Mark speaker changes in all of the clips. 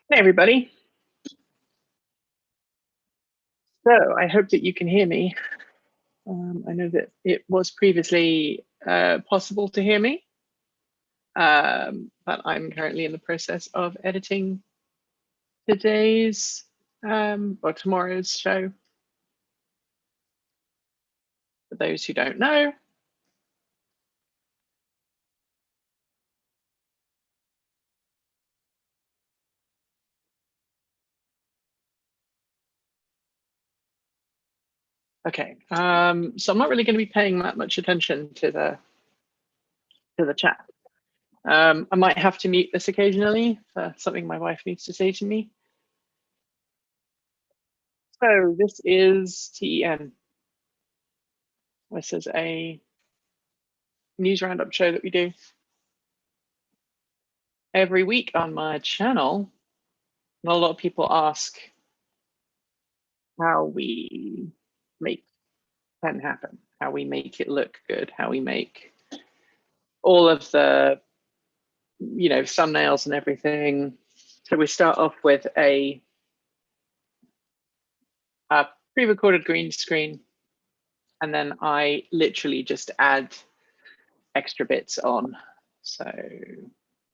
Speaker 1: Hey, everybody. So I hope that you can hear me. I know that it was previously possible to hear me, but I'm currently in the process of editing today's or tomorrow's show. For those who don't know, okay. So I'm not really going to be paying that much attention to the chat. I might have to mute this occasionally for something my wife needs to say to me. So this is TEN. This is a news roundup show that we do every week on my channel. And a lot of people ask how we make pen happen, how we make it look good, how we make all of the thumbnails and everything. So we start off with a pre-recorded green screen, and then I literally just add extra bits on. So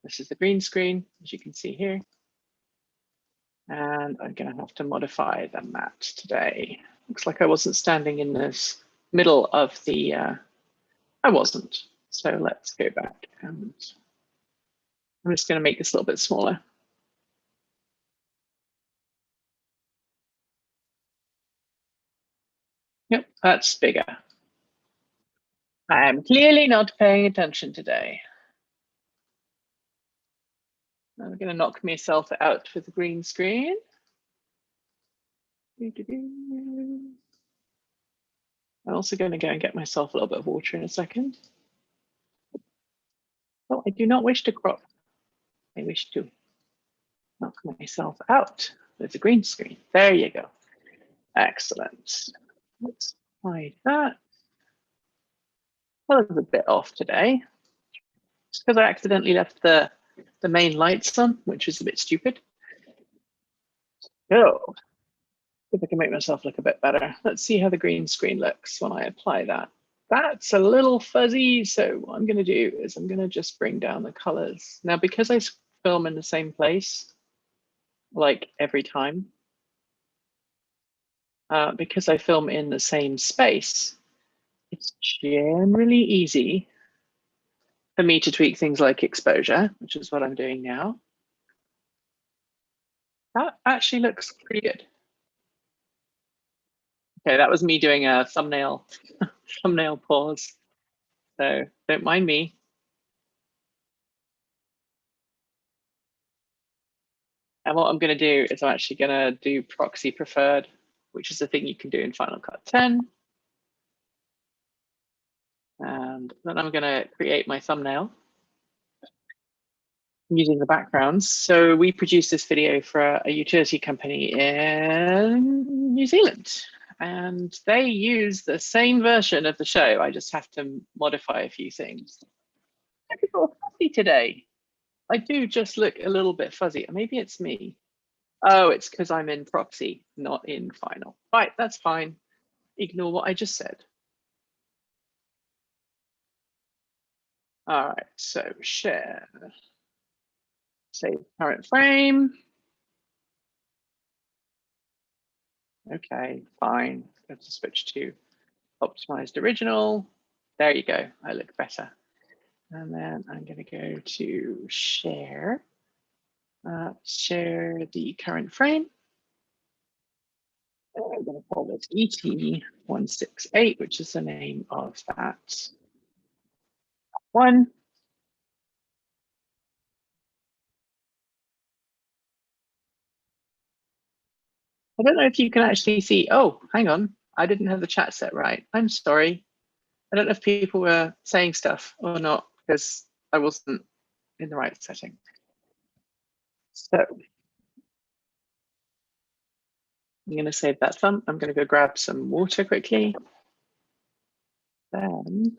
Speaker 1: this is the green screen, as you can see here. And I'm going to have to modify the mat today. Looks like I wasn't standing in this middle of the, I wasn't. So let's go back and I'm just going to make this a little bit smaller. Yep, that's bigger. I am clearly not paying attention today. I'm going to knock myself out with the green screen. I'm also going to go and get myself a little bit of water in a second. Oh, I do not wish to crop. I wish to knock myself out with the green screen. There you go. Excellent. Let's hide that. That was a bit off today. Just because I accidentally left the main lights on, which was a bit stupid. So, if I can make myself look a bit better. Let's see how the green screen looks when I apply that. That's a little fuzzy, so what I'm going to do is I'm going to just bring down the colors. Now, because I film in the same place, like every time, because I film in the same space, it's generally easy for me to tweak things like exposure, which is what I'm doing now. That actually looks pretty good. Okay, that was me doing a thumbnail pause. So don't mind me. And what I'm going to do is I'm actually going to do proxy preferred, which is a thing you can do in Final Cut 10. And then I'm going to create my thumbnail using the backgrounds. So we produced this video for a utility company in New Zealand. And they use the same version of the show. I just have to modify a few things. I'm a little fuzzy today. I do just look a little bit fuzzy. Maybe it's me. Oh, it's because I'm in proxy, not in final. Right, that's fine. Ignore what I just said. All right, so share. Save current frame. Okay, fine. Let's switch to optimized original. There you go. I look better. And then I'm going to go to share. Share the current frame. I'm going to call this ET168, which is the name of that one. I don't know if you can actually see. Oh, hang on. I didn't have the chat set right. I'm sorry. I don't know if people were saying stuff or not because I wasn't in the right setting. So I'm going to save that thumb. I'm going to go grab some water quickly. Then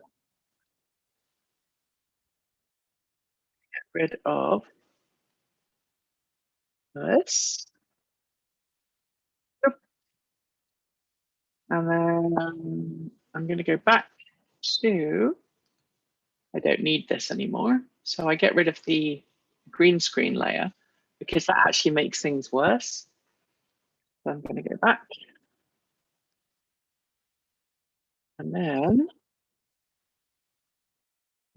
Speaker 1: get rid of this. And then I'm going to go back to, I don't need this anymore. So I get rid of the green screen layer because that actually makes things worse. So I'm going to go back. And then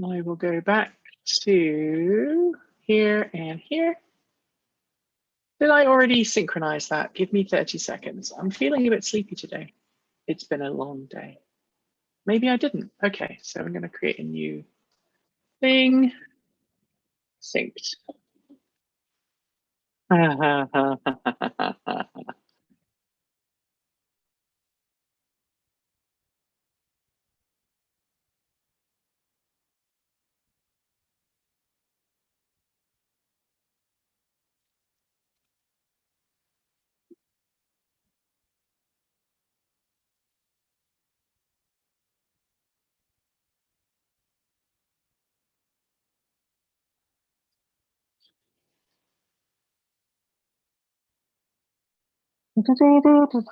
Speaker 1: I will go back to here and here. Did I already synchronize that? Give me 30 seconds. I'm feeling a bit sleepy today. It's been a long day. Maybe I didn't. Okay, so I'm going to create a new thing. Synced.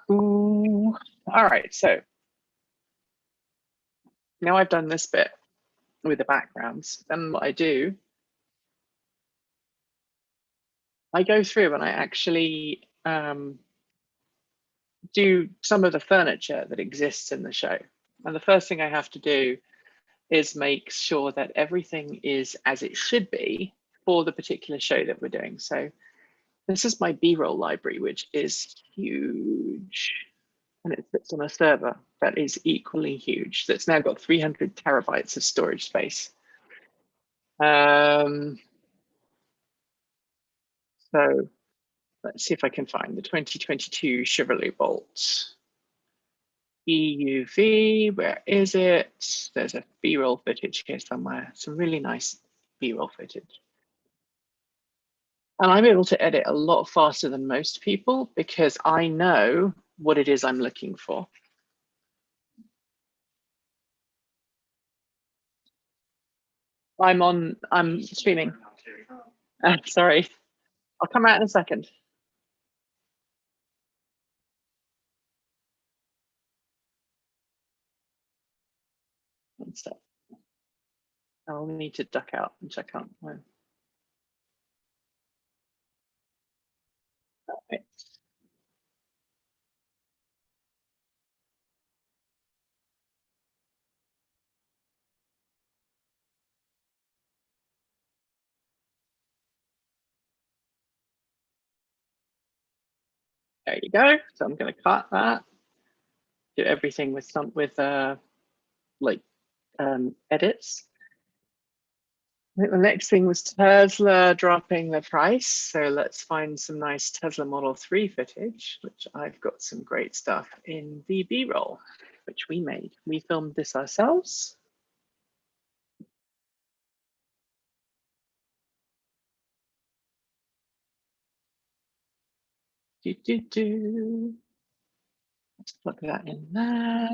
Speaker 1: All right, so now I've done this bit with the backgrounds. Then what I do, I go through and I actually do some of the furniture that exists in the show. And the first thing I have to do is make sure that everything is as it should be for the particular show that we're doing. So this is my B-roll library, which is huge. And it sits on a server that is equally huge. That's now got 300 terabytes of storage space. So let's see if I can find the 2022 Chevrolet Bolt. EUV, where is it? There's a B-roll footage here somewhere. Some really nice B-roll footage. And I'm able to edit a lot faster than most people because I know what it is I'm looking for. I'm streaming. Sorry, I'll come out in a second. One sec. I'll need to duck out and check out. Right. There you go. So I'm going to cut that. Do everything with like edits. I think the next thing was Tesla dropping the price. So let's find some nice Tesla Model 3 footage, which I've got some great stuff in the B-roll, which we made. We filmed this ourselves. Let's plug that in there.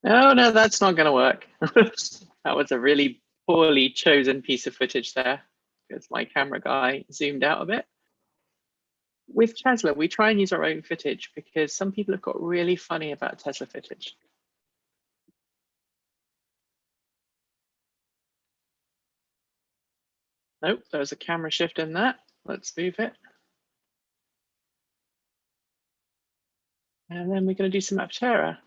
Speaker 1: Oh, no, that's not going to work. That was a really poorly chosen piece of footage there because my camera guy zoomed out a bit. With Tesla, we try and use our own footage because some people have got really funny about Tesla footage. Nope, there's a camera shift in that. Let's move it. And then we're going to do some Aptera.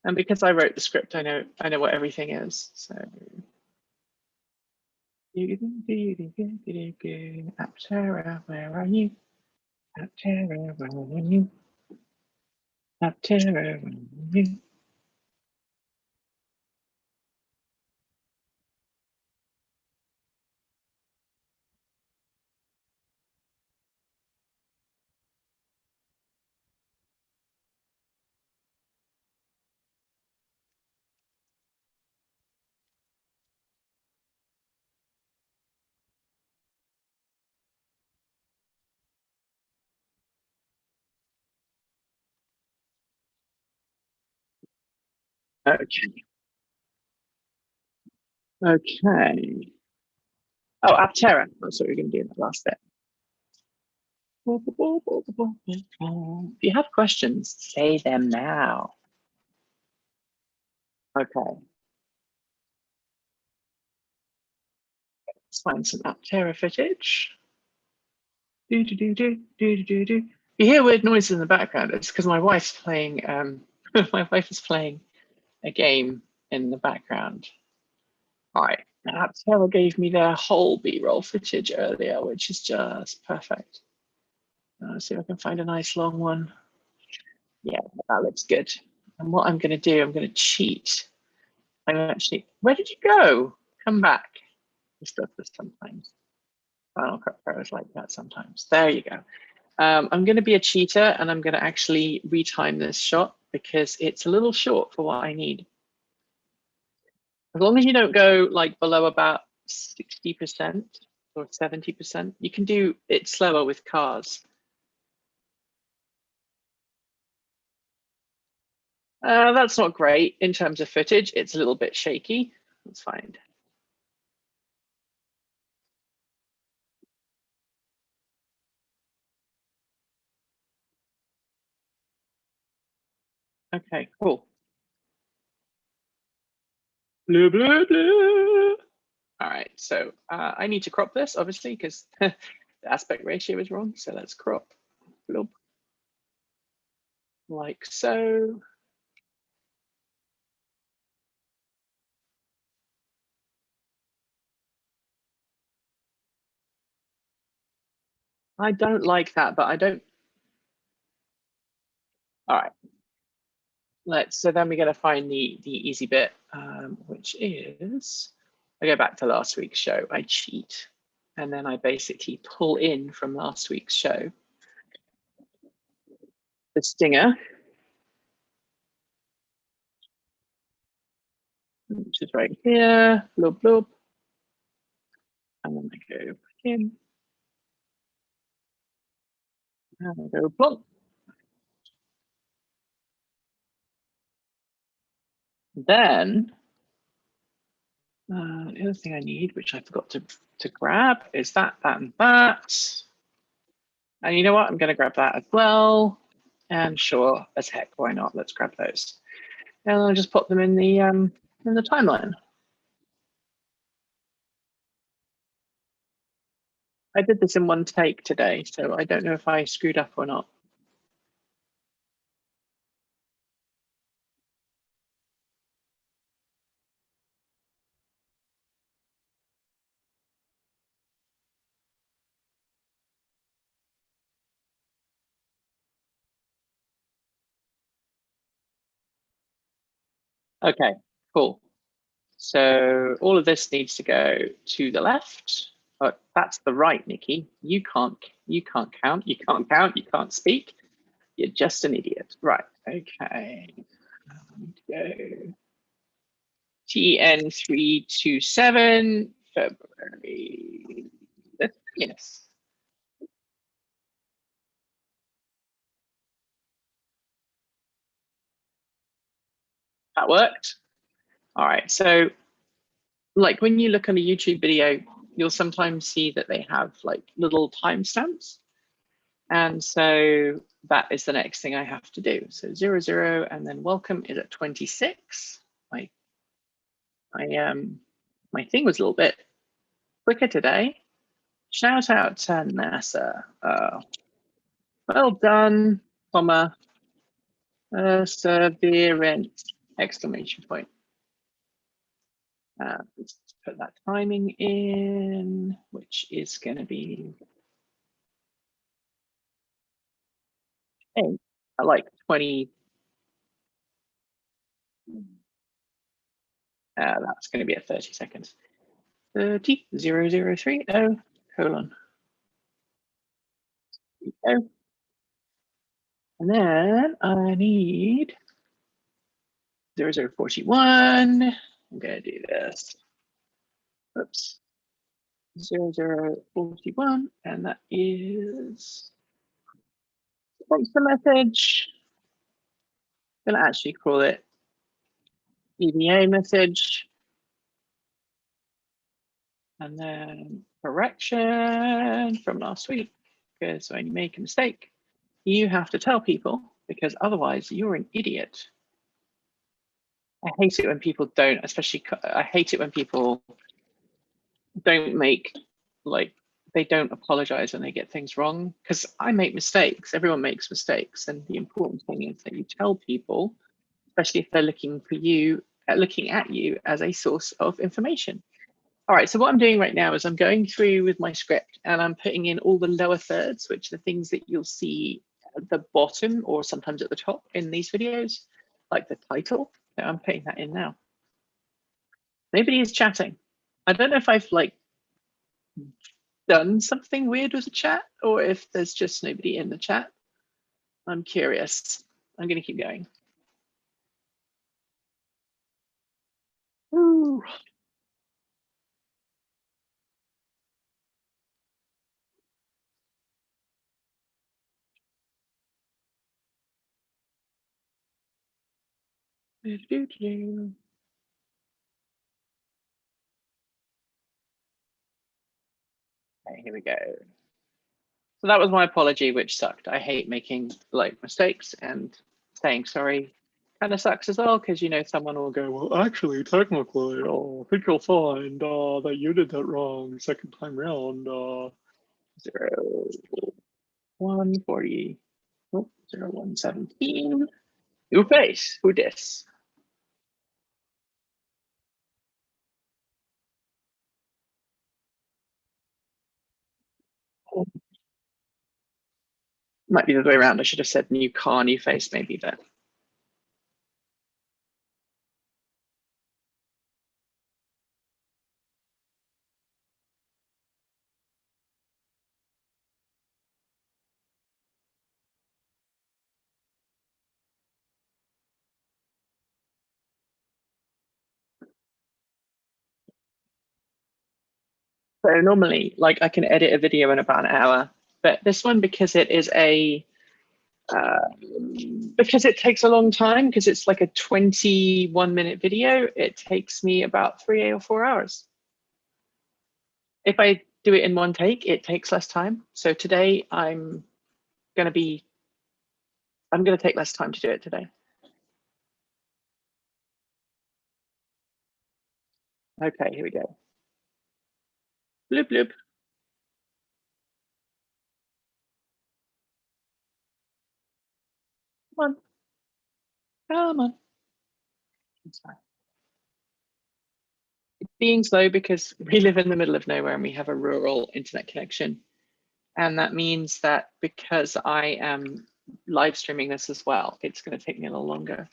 Speaker 1: And because I wrote the script, I know what everything is. So Aptera, where are you? Aptera, where are you? Aptera, where are you? Okay. Okay. Oh, Aptera. That's what we're going to do in the last bit. If you have questions, say them now. Okay. Let's find some Aptera footage. Do do do do do do do. You hear weird noises in the background. It's because my wife's playing. My wife is playing a game in the background. All right. Aptera gave me their whole B-roll footage earlier, which is just perfect. Let's see if I can find a nice long one. Yeah, that looks good. And what I'm going to do, I'm going to cheat. I'm actually, where did you go? Come back. This does this sometimes. Final Cut Pro is like that sometimes. There you go. I'm going to be a cheater and I'm going to actually retime this shot because it's a little short for what I need. As long as you don't go like below about 60% or 70%, you can do it slower with cars. That's not great in terms of footage. It's a little bit shaky. That's fine. Okay, cool. Blah, blah, blah. All right, so I need to crop this, obviously, because the aspect ratio is wrong. So let's crop like so. I don't like that, but I don't. All right, so then we got to find the easy bit, which is, I go back to last week's show, I cheat, and then I basically pull in from last week's show the stinger, which is right here, blub, blub, and then I go back in, and I go plonk. Then the other thing I need, which I forgot to grab, is that, and that. And you know what? I'm going to grab that as well. And sure as heck, why not? Let's grab those. And I'll just put them in the timeline. I did this in one take today, so I don't know if I screwed up or not. Okay, cool. So all of this needs to go to the left. But that's the right, Nikki. You can't count, you can't count, you can't speak. You're just an idiot. Right, okay. Go. TN327, February. Yes. That worked. All right, so like when you look on a YouTube video, you'll sometimes see that they have like little timestamps. And so that is the next thing I have to do. So 00 and then welcome is at 26. My thing was a little bit quicker today. Shout out to NASA. Well done, comma, perseverance, exclamation point. Let's put that timing in, which is going to be I like 20. That's going to be at 30 seconds. 30, colon. And then I need 0041. I'm going to do this. Oops. 0041. And that is the message. I'm going to actually call it EVA message. And then correction from last week, because when you make a mistake, you have to tell people, because otherwise you're an idiot. I hate it when people don't, especially, I hate it when people don't make, like, they don't apologize when they get things wrong, because I make mistakes. Everyone makes mistakes. And the important thing is that you tell people, especially if they're looking for you, looking at you as a source of information. All right, so what I'm doing right now is I'm going through with my script and I'm putting in all the lower thirds, which are the things that you'll see at the bottom or sometimes at the top in these videos, like the title. So I'm putting that in now. Nobody is chatting. I don't know if I've like done something weird with the chat or if there's just nobody in the chat. I'm curious. I'm going to keep going. Ooh. Okay, here we go. So that was my apology, which sucked. I hate making like mistakes, and saying sorry kind of sucks as well, because you know someone will go, well, actually, technically, I think you'll find that you did that wrong second time round. 0, 140, oh, 0, 117. Who face? Who dis? Might be the other way around. I should have said new car, new face, maybe, but so normally, like, I can edit a video in about an hour, but this one, because it is a because it takes a long time, because it's like a 21-minute video, it takes me about 3 or 4 hours. If I do it in one take, it takes less time. So today I'm going to take less time to do it today. Okay, here we go. Bloop, bloop. Come on. Come on. It's fine. It's being slow because we live in the middle of nowhere and we have a rural internet connection. And that means that because I am live streaming this as well, it's going to take me a little longer.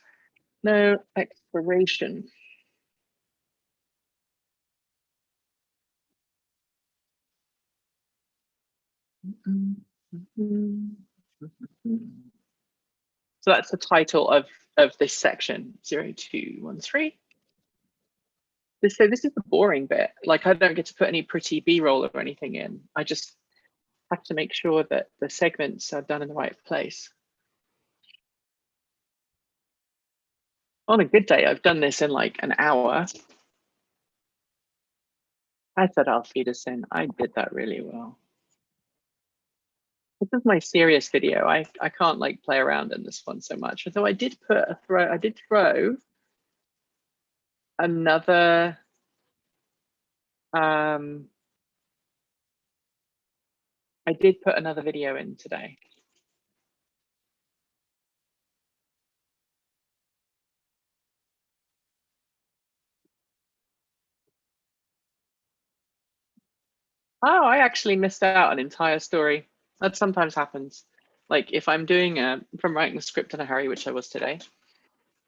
Speaker 1: No expiration. So that's the title of this section, 0213. So this is the boring bit. Like, I don't get to put any pretty B-roll or anything in. I just have to make sure that the segments are done in the right place. On a good day, I've done this in like an hour. I said I'll feed us in. I did that really well. This is my serious video. I can't like play around in this one so much. Although I did throw another I did put another video in today. Oh, I actually missed out an entire story. That sometimes happens. Like if I'm doing if I'm writing a script in a hurry, which I was today,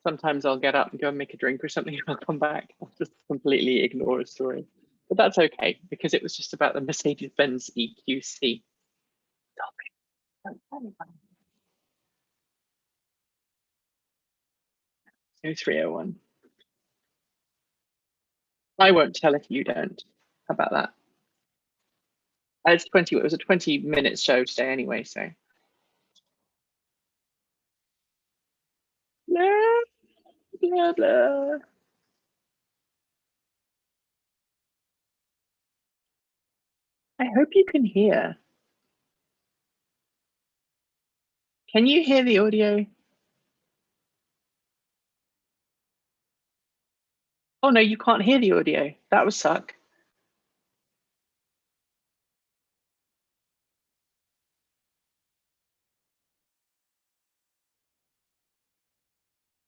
Speaker 1: sometimes I'll get up and go and make a drink or something and I'll come back. I'll just completely ignore a story. But that's okay, because it was just about the Mercedes-Benz EQC. 0301. I won't tell if you don't. How about that? It's 20. It was a 20-minute show today anyway, so. Blah, blah, blah. I hope you can hear. Can you hear the audio? Oh no, you can't hear the audio. That would suck.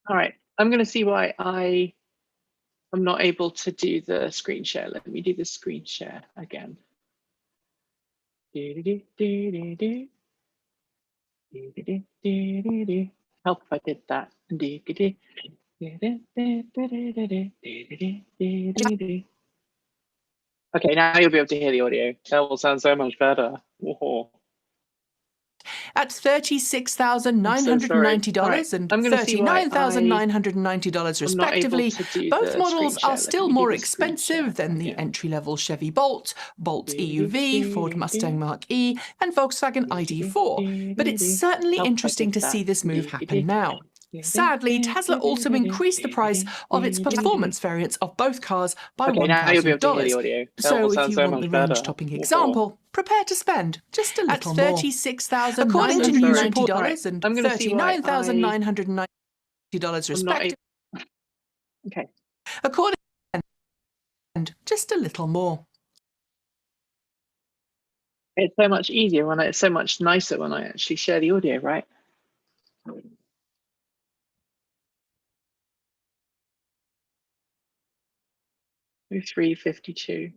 Speaker 1: All right, I'm going to see why I'm not able to do the screen share. Let me do the screen share again. Help if I did that. Okay, now you'll be able to hear the audio. That will sound so much better. Whoa.
Speaker 2: At $36,990 and $39,990 respectively, both models are still more expensive than the entry-level Chevy Bolt, Bolt EUV, Ford Mustang Mach-E, and Volkswagen ID.4, but it's certainly interesting to see this move happen now. Sadly, Tesla also increased the price of its performance variants of both cars by $1,000. So if you want the range-topping example, prepare to spend just a little more. At $36,990 and $39,990 respectively.
Speaker 1: Okay.
Speaker 2: According to just a little more.
Speaker 1: It's so much easier when it's so much nicer when I actually share the audio, right? 352.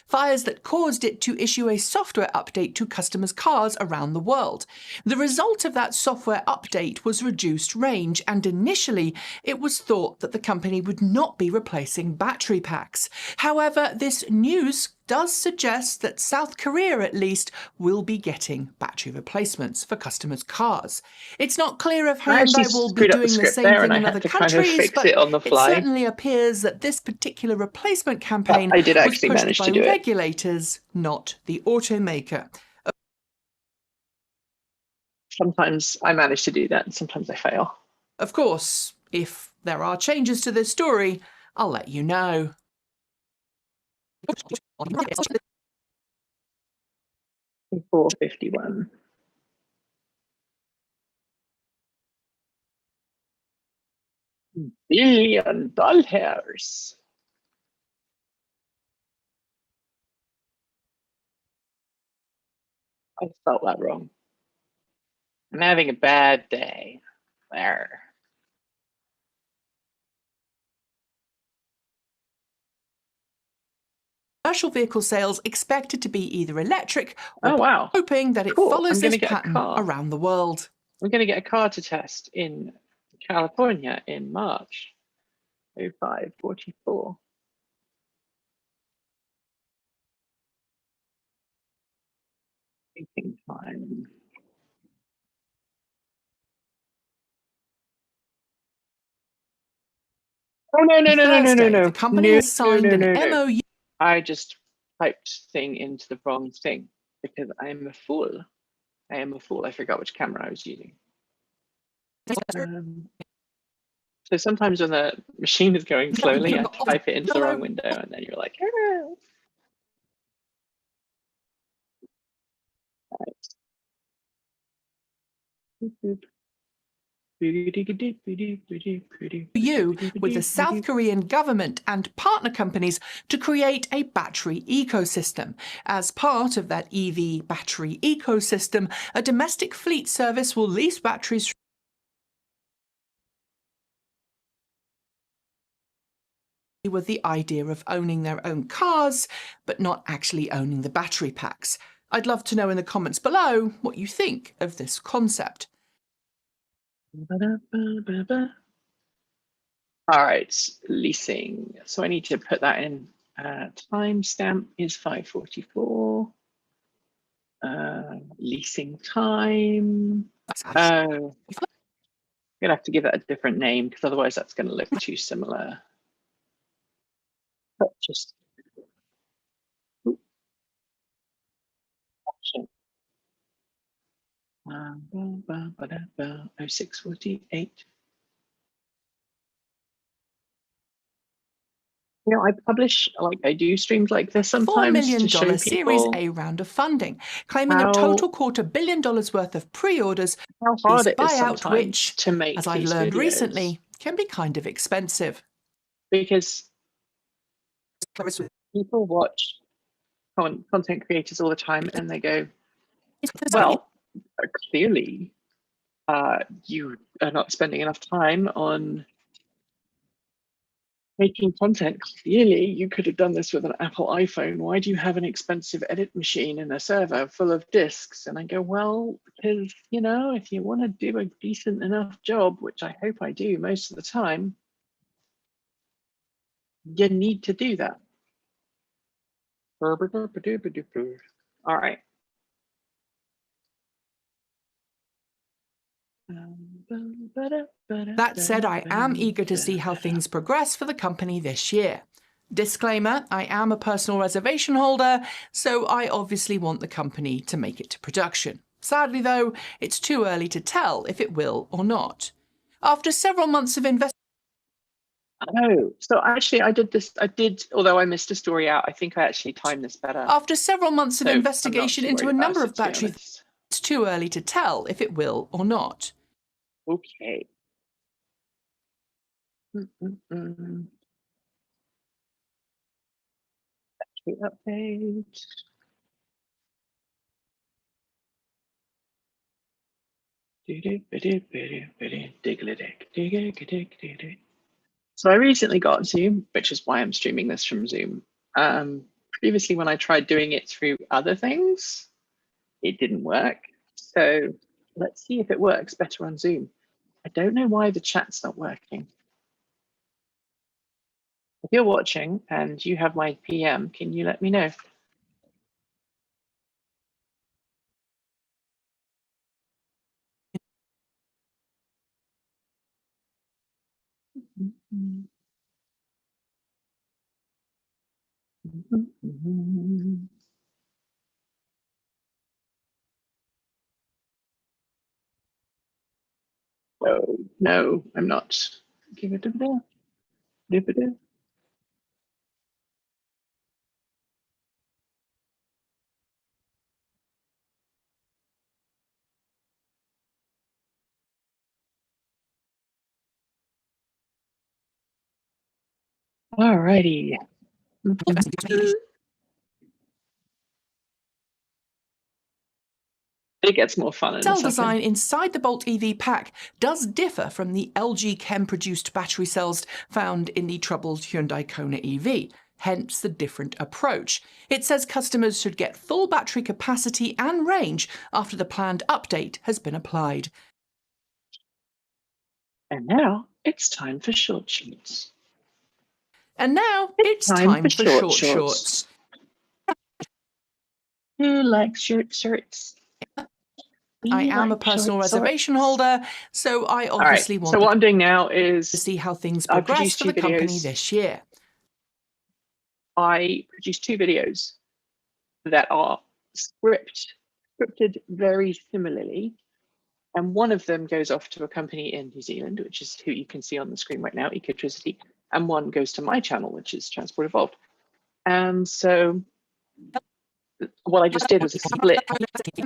Speaker 2: Fires that caused it to issue a software update to customers' cars around the world. The result of that software update was reduced range, and initially it was thought that the company would not be replacing battery packs. However, this news does suggest that South Korea, at least, will be getting battery replacements for customers' cars. It's not clear if Hyundai will be doing the same thing in other countries, but it certainly appears that this particular replacement campaign was pushed by regulators, not the automaker.
Speaker 1: Sometimes I manage to do that, and sometimes I fail.
Speaker 2: Of course, if there are changes to this story, I'll let you know.
Speaker 1: 451. $1 billion. I spelled that wrong. I'm having a bad day. There.
Speaker 2: Commercial vehicle sales expected to be either electric or hoping that it follows this pattern around the world.
Speaker 1: I'm going to get a car to test in California in March. 0544. Thinking time. Oh no.
Speaker 2: The company has signed an MOU.
Speaker 1: I just typed thing into the wrong thing because I'm a fool. I am a fool. I forgot which camera I was using. So sometimes when the machine is going slowly, I type it into the wrong window, and then you're like, ah.
Speaker 2: With the South Korean government and partner companies to create a battery ecosystem. As part of that EV battery ecosystem, a domestic fleet service will lease batteries with the idea of owning their own cars, but not actually owning the battery packs. I'd love to know in the comments below what you think of this concept.
Speaker 1: All right, leasing. So I need to put that in. Timestamp is 5:44. Leasing time. Oh, I'm gonna have to give that a different name because otherwise that's going to look too similar. Purchase. Option. 0648. You know, I publish, like, I do streams like this
Speaker 2: $4
Speaker 1: sometimes to
Speaker 2: million
Speaker 1: show
Speaker 2: Series
Speaker 1: people
Speaker 2: A round of funding, claiming a
Speaker 1: how
Speaker 2: total $250 million worth of pre-orders,
Speaker 1: hard it is
Speaker 2: buyout,
Speaker 1: sometimes
Speaker 2: which,
Speaker 1: to make
Speaker 2: as I've
Speaker 1: these
Speaker 2: learned
Speaker 1: videos.
Speaker 2: recently, can be kind of expensive.
Speaker 1: Because people watch content creators all the time and they go, well, clearly you are not spending enough time on making content. Clearly you could have done this with an Apple iPhone. Why do you have an expensive edit machine and a server full of disks? And I go, well, because, you know, if you want to do a decent enough job, which I hope I do most of the time, you need to do that. All right.
Speaker 2: That said, I am eager to see how things progress for the company this year. Disclaimer, I am a personal reservation holder, so I obviously want the company to make it to production. Sadly, though, it's too early to tell if it will or not. After several months of investigation,
Speaker 1: Oh, so actually I did, although I missed a story out, I think I actually timed this better.
Speaker 2: after several months of
Speaker 1: So
Speaker 2: investigation into a number of batteries,
Speaker 1: batteries.
Speaker 2: it's too early to tell if it will or not.
Speaker 1: Okay. Battery update. So I recently got Zoom, which is why I'm streaming this from Zoom. Previously, when I tried doing it through other things, it didn't work. So let's see if it works better on Zoom. I don't know why the chat's not working. If you're watching and you have my PM, can you let me know? Oh, no, I'm not. Give it a bit. All righty. It gets more fun in a
Speaker 2: Cell
Speaker 1: second.
Speaker 2: design inside the Bolt EV pack does differ from the LG Chem-produced battery cells found in the troubled Hyundai Kona EV, hence the different approach. It says customers should get full battery capacity and range after the planned update has been applied.
Speaker 1: And now it's time for short shorts.
Speaker 2: And now it's time for short shorts.
Speaker 1: Who likes short shorts?
Speaker 2: I am a personal reservation holder, so I obviously want
Speaker 1: so what I'm doing now is
Speaker 2: to see how things progress for the company this year.
Speaker 1: I produced 2 videos that are scripted very similarly. And one of them goes off to a company in New Zealand, which is who you can see on the screen right now, Ecotricity. And one goes to my channel, which is Transport Evolved. And so what I just did was a split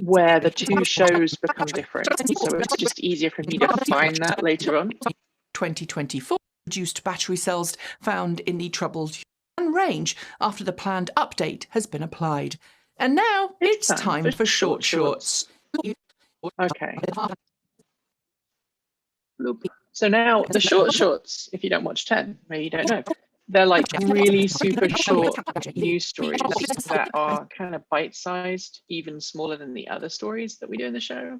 Speaker 1: where the 2 shows become different. So it's just easier for me to find that later on.
Speaker 2: 2024 reduced battery cells found in the troubled range after the planned update has been applied. And now it's time for short shorts.
Speaker 1: Okay. So now the short shorts, if you don't watch 10, maybe you don't know, they're like really super short news stories that are kind of bite-sized, even smaller than the other stories that we do in the show.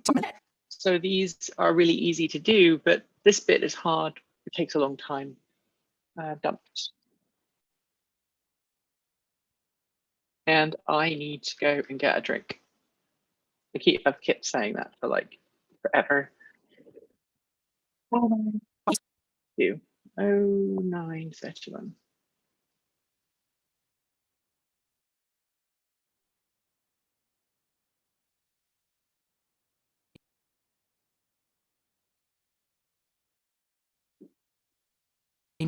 Speaker 1: So these are really easy to do, but this bit is hard. It takes a long time. Dumped. And I need to go and get a drink. I've kept saying that for like forever. 0931.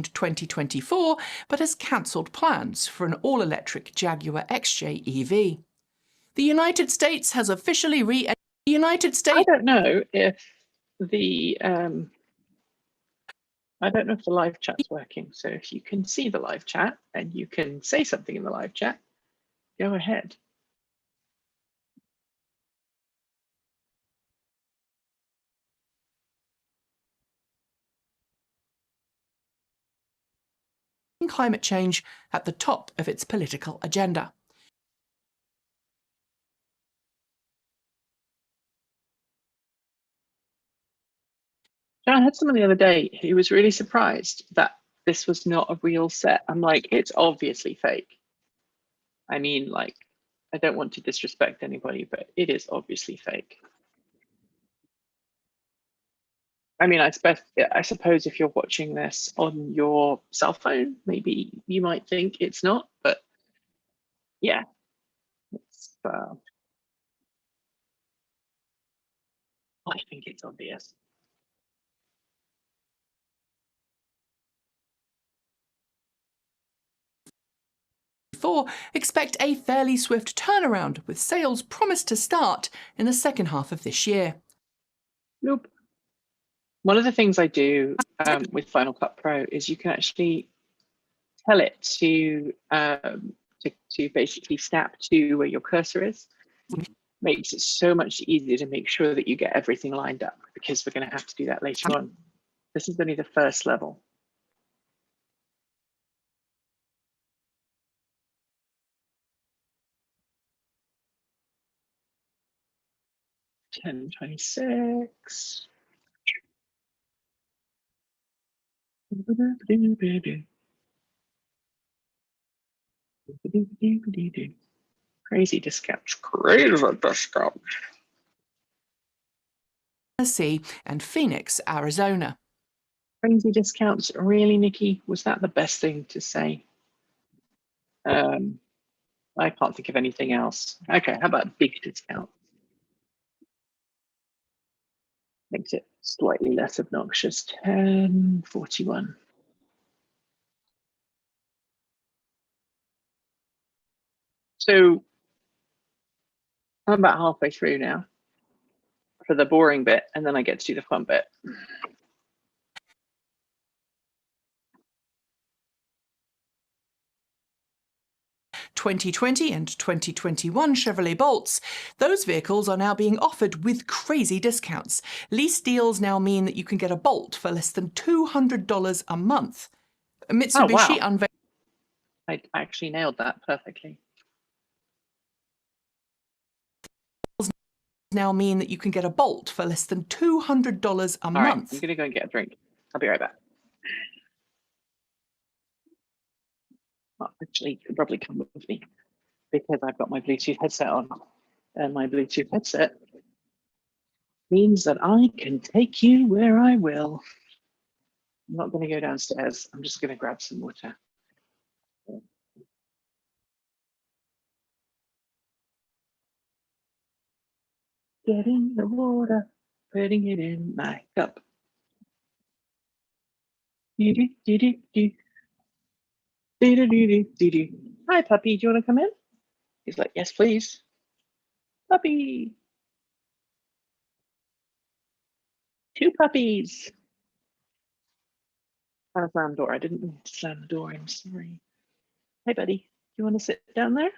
Speaker 2: 2024, but has cancelled plans for an all-electric Jaguar XJ EV. The United States has officially
Speaker 1: I don't know if the live chat's working. So if you can see the live chat and you can say something in the live chat, go ahead.
Speaker 2: climate change at the top of its political agenda.
Speaker 1: I had someone the other day who was really surprised that this was not a real set. I'm like, it's obviously fake. I mean, like, I don't want to disrespect anybody, but it is obviously fake. I mean, I suppose if you're watching this on your cell phone, maybe you might think it's not, but yeah, it's, I think it's obvious.
Speaker 2: Expect a fairly swift turnaround, with sales promised to start in the second half of this year.
Speaker 1: Nope. One of the things I do with Final Cut Pro is you can actually tell it to basically snap to where your cursor is. Makes it so much easier to make sure that you get everything lined up, because we're going to have to do that later on. This is only the first level. $10.26. Crazy discounts. Crazy discounts.
Speaker 2: Tennessee and Phoenix, Arizona.
Speaker 1: Crazy discounts. Really, Nikki? Was that the best thing to say? I can't think of anything else. Okay, how about big discount? Makes it slightly less obnoxious. 10.41. So I'm about halfway through now for the boring bit, and then I get to do the fun bit.
Speaker 2: 2020 and 2021 Chevrolet Bolts, those vehicles are now being offered with crazy discounts. Lease deals now mean that you can get a Bolt for less than $200 a month. Mitsubishi unveiled.
Speaker 1: I actually nailed that perfectly.
Speaker 2: Now mean that you can get a Bolt for less than $200 a month.
Speaker 1: Right, I'm going to go and get a drink. I'll be right back. Well, actually, you could probably come with me because I've got my Bluetooth headset on, and my Bluetooth headset means that I can take you where I will. I'm not going to go downstairs. I'm just going to grab some water. Getting the water, putting it in my cup. Hi, puppy. Do you want to come in? He's like, yes, please. Puppy. 2 puppies. I slammed the door. I didn't mean to slam the door. I'm sorry. Hey, buddy. Do you want to sit down there?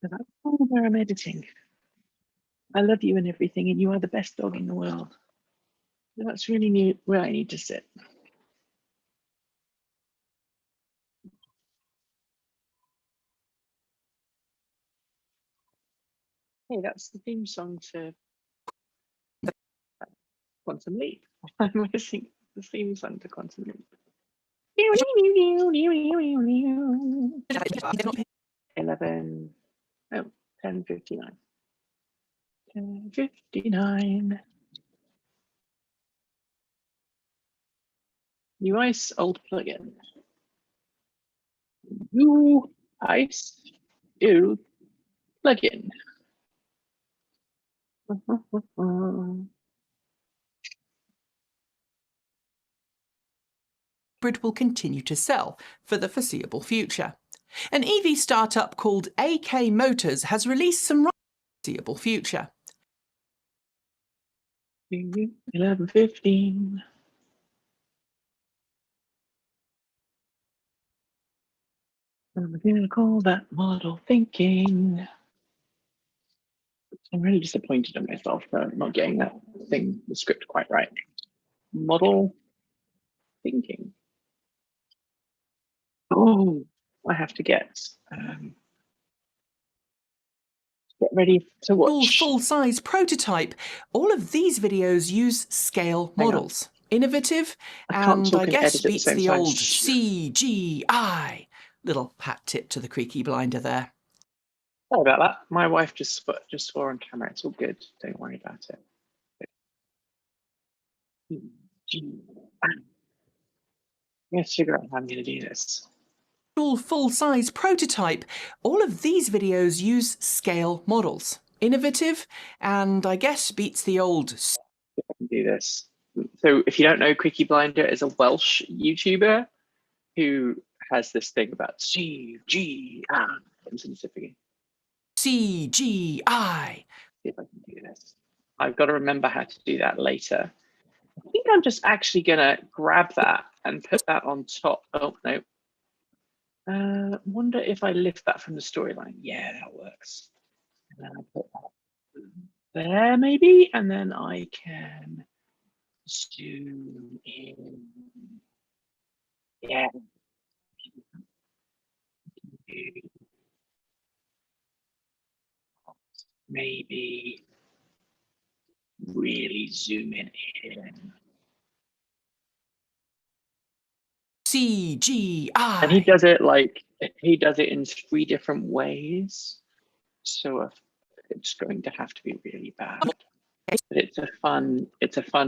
Speaker 1: That's where I'm editing. I love you and everything, and you are the best dog in the world. That's really neat where I need to sit. Hey, that's the theme song to Quantum Leap. I'm missing the theme song to Quantum Leap. 11, oh, 10:59. 10:59. New ice, old plugin. New ice, old plugin.
Speaker 2: hybrid will continue to sell for the foreseeable future. An EV startup called AK Motors has released some foreseeable future.
Speaker 1: 11:15. I'm gonna call that model thinking. I'm really disappointed in myself for not getting that thing, the script quite right. Model thinking. Oh, I have to get ready to watch.
Speaker 2: Full-size prototype. All of these videos use scale models. Innovative, and I guess beats the old CGI. Little hat tip to the creaky blinder there.
Speaker 1: Sorry about that. My wife just swore on camera. It's all good. Don't worry about it. Let's figure out how I'm going to do this.
Speaker 2: Full-size prototype. All of these videos use scale models. Innovative, and I guess beats the old.
Speaker 1: If I can do this. So if you don't know, Creaky Blinder is a Welsh YouTuber who has this thing about CGI.
Speaker 2: CGI.
Speaker 1: See if I can do this. I've got to remember how to do that later. I think I'm just actually going to grab that and put that on top. Oh, no. Wonder if I lift that from the storyline. Yeah, that works. And then I put that there maybe, and then I can zoom in. Yeah. Maybe really zoom in.
Speaker 2: CGI.
Speaker 1: And he does it in 3 different ways. So it's going to have to be really bad. But it's a fun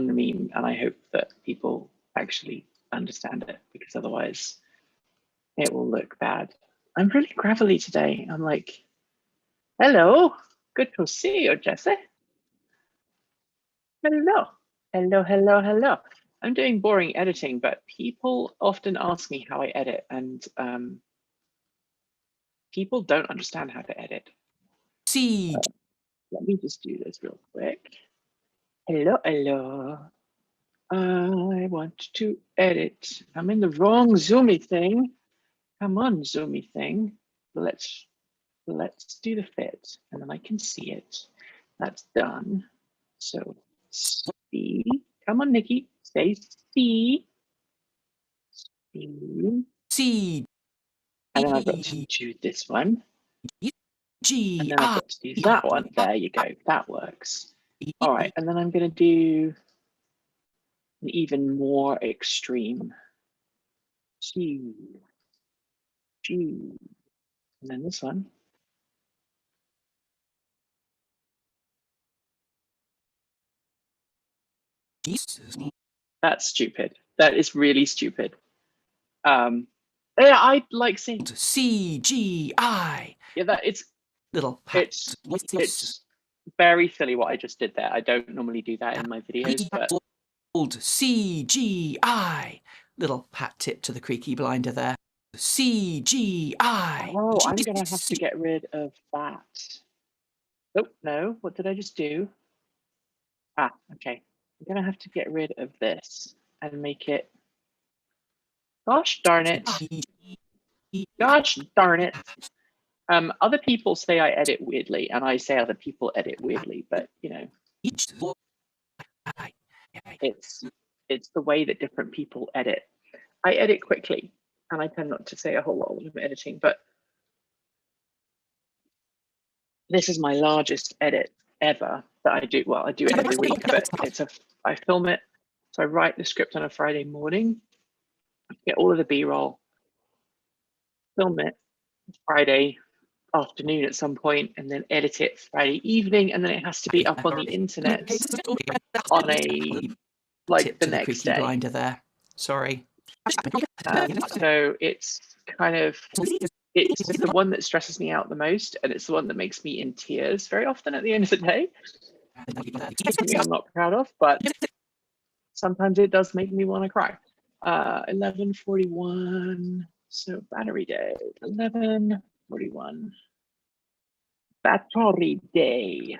Speaker 1: meme, and I hope that people actually understand it, because otherwise it will look bad. I'm really gravelly today. I'm like, hello, good to see you, Jesse. Hello. I'm doing boring editing, but people often ask me how I edit, and people don't understand how to edit. Let me just do this real quick. Hello. I want to edit. I'm in the wrong zoomy thing. Come on, zoomy thing. Let's do the fit, and then I can see it. That's done. So C. Come on, Nikki. Say C.
Speaker 2: C.
Speaker 1: And then I've got to do this one.
Speaker 2: G.
Speaker 1: And then I've got to do that one. There you go. That works. All right. And then I'm going to do an even more extreme G. And then this one. That's stupid. That is really stupid. Yeah, I like seeing
Speaker 2: CGI.
Speaker 1: Yeah, that it's very silly what I just did there. I don't normally do that in my videos, but
Speaker 2: CGI. Little hat tip to the creaky blinder there. CGI.
Speaker 1: Oh, I'm gonna have to get rid of that. Oh no, what did I just do? Ah, okay. I'm gonna have to get rid of this and make it. Gosh darn it. Gosh darn it. Other people say I edit weirdly, and I say other people edit weirdly, but you know, it's the way that different people edit. I edit quickly, and I tend not to say a whole lot when I'm editing, but this is my largest edit ever that I do. Well, I do it every week, but I film it. So I write the script on a Friday morning, get all of the B-roll, film it Friday afternoon at some point, and then edit it Friday evening, and then it has to be up on the internet on the next day.
Speaker 2: Blinder there. Sorry.
Speaker 1: So it's kind of it's the one that stresses me out the most, and it's the one that makes me in tears very often at the end of the day. Something I'm not proud of, but sometimes it does make me want to cry. 11:41. So battery day, 11:41. Battery day.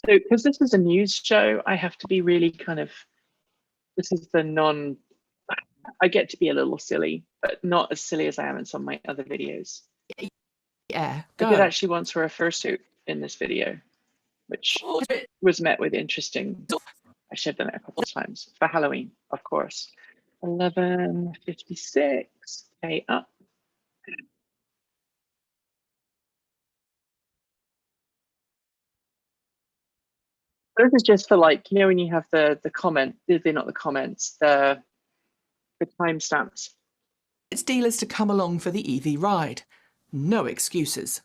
Speaker 1: So because this is a news show, I have to be really kind of, this is the I get to be a little silly, but not as silly as I am in some of my other videos.
Speaker 2: Yeah,
Speaker 1: I did actually once wear a fursuit in this video, which was met with interesting. I shared them a couple of times for Halloween, of course. 11:56. Pay up. This is just for, like, you know, when you have the comment, they're not the comments, the timestamps.
Speaker 2: It's dealers to come along for the EV ride. No excuses.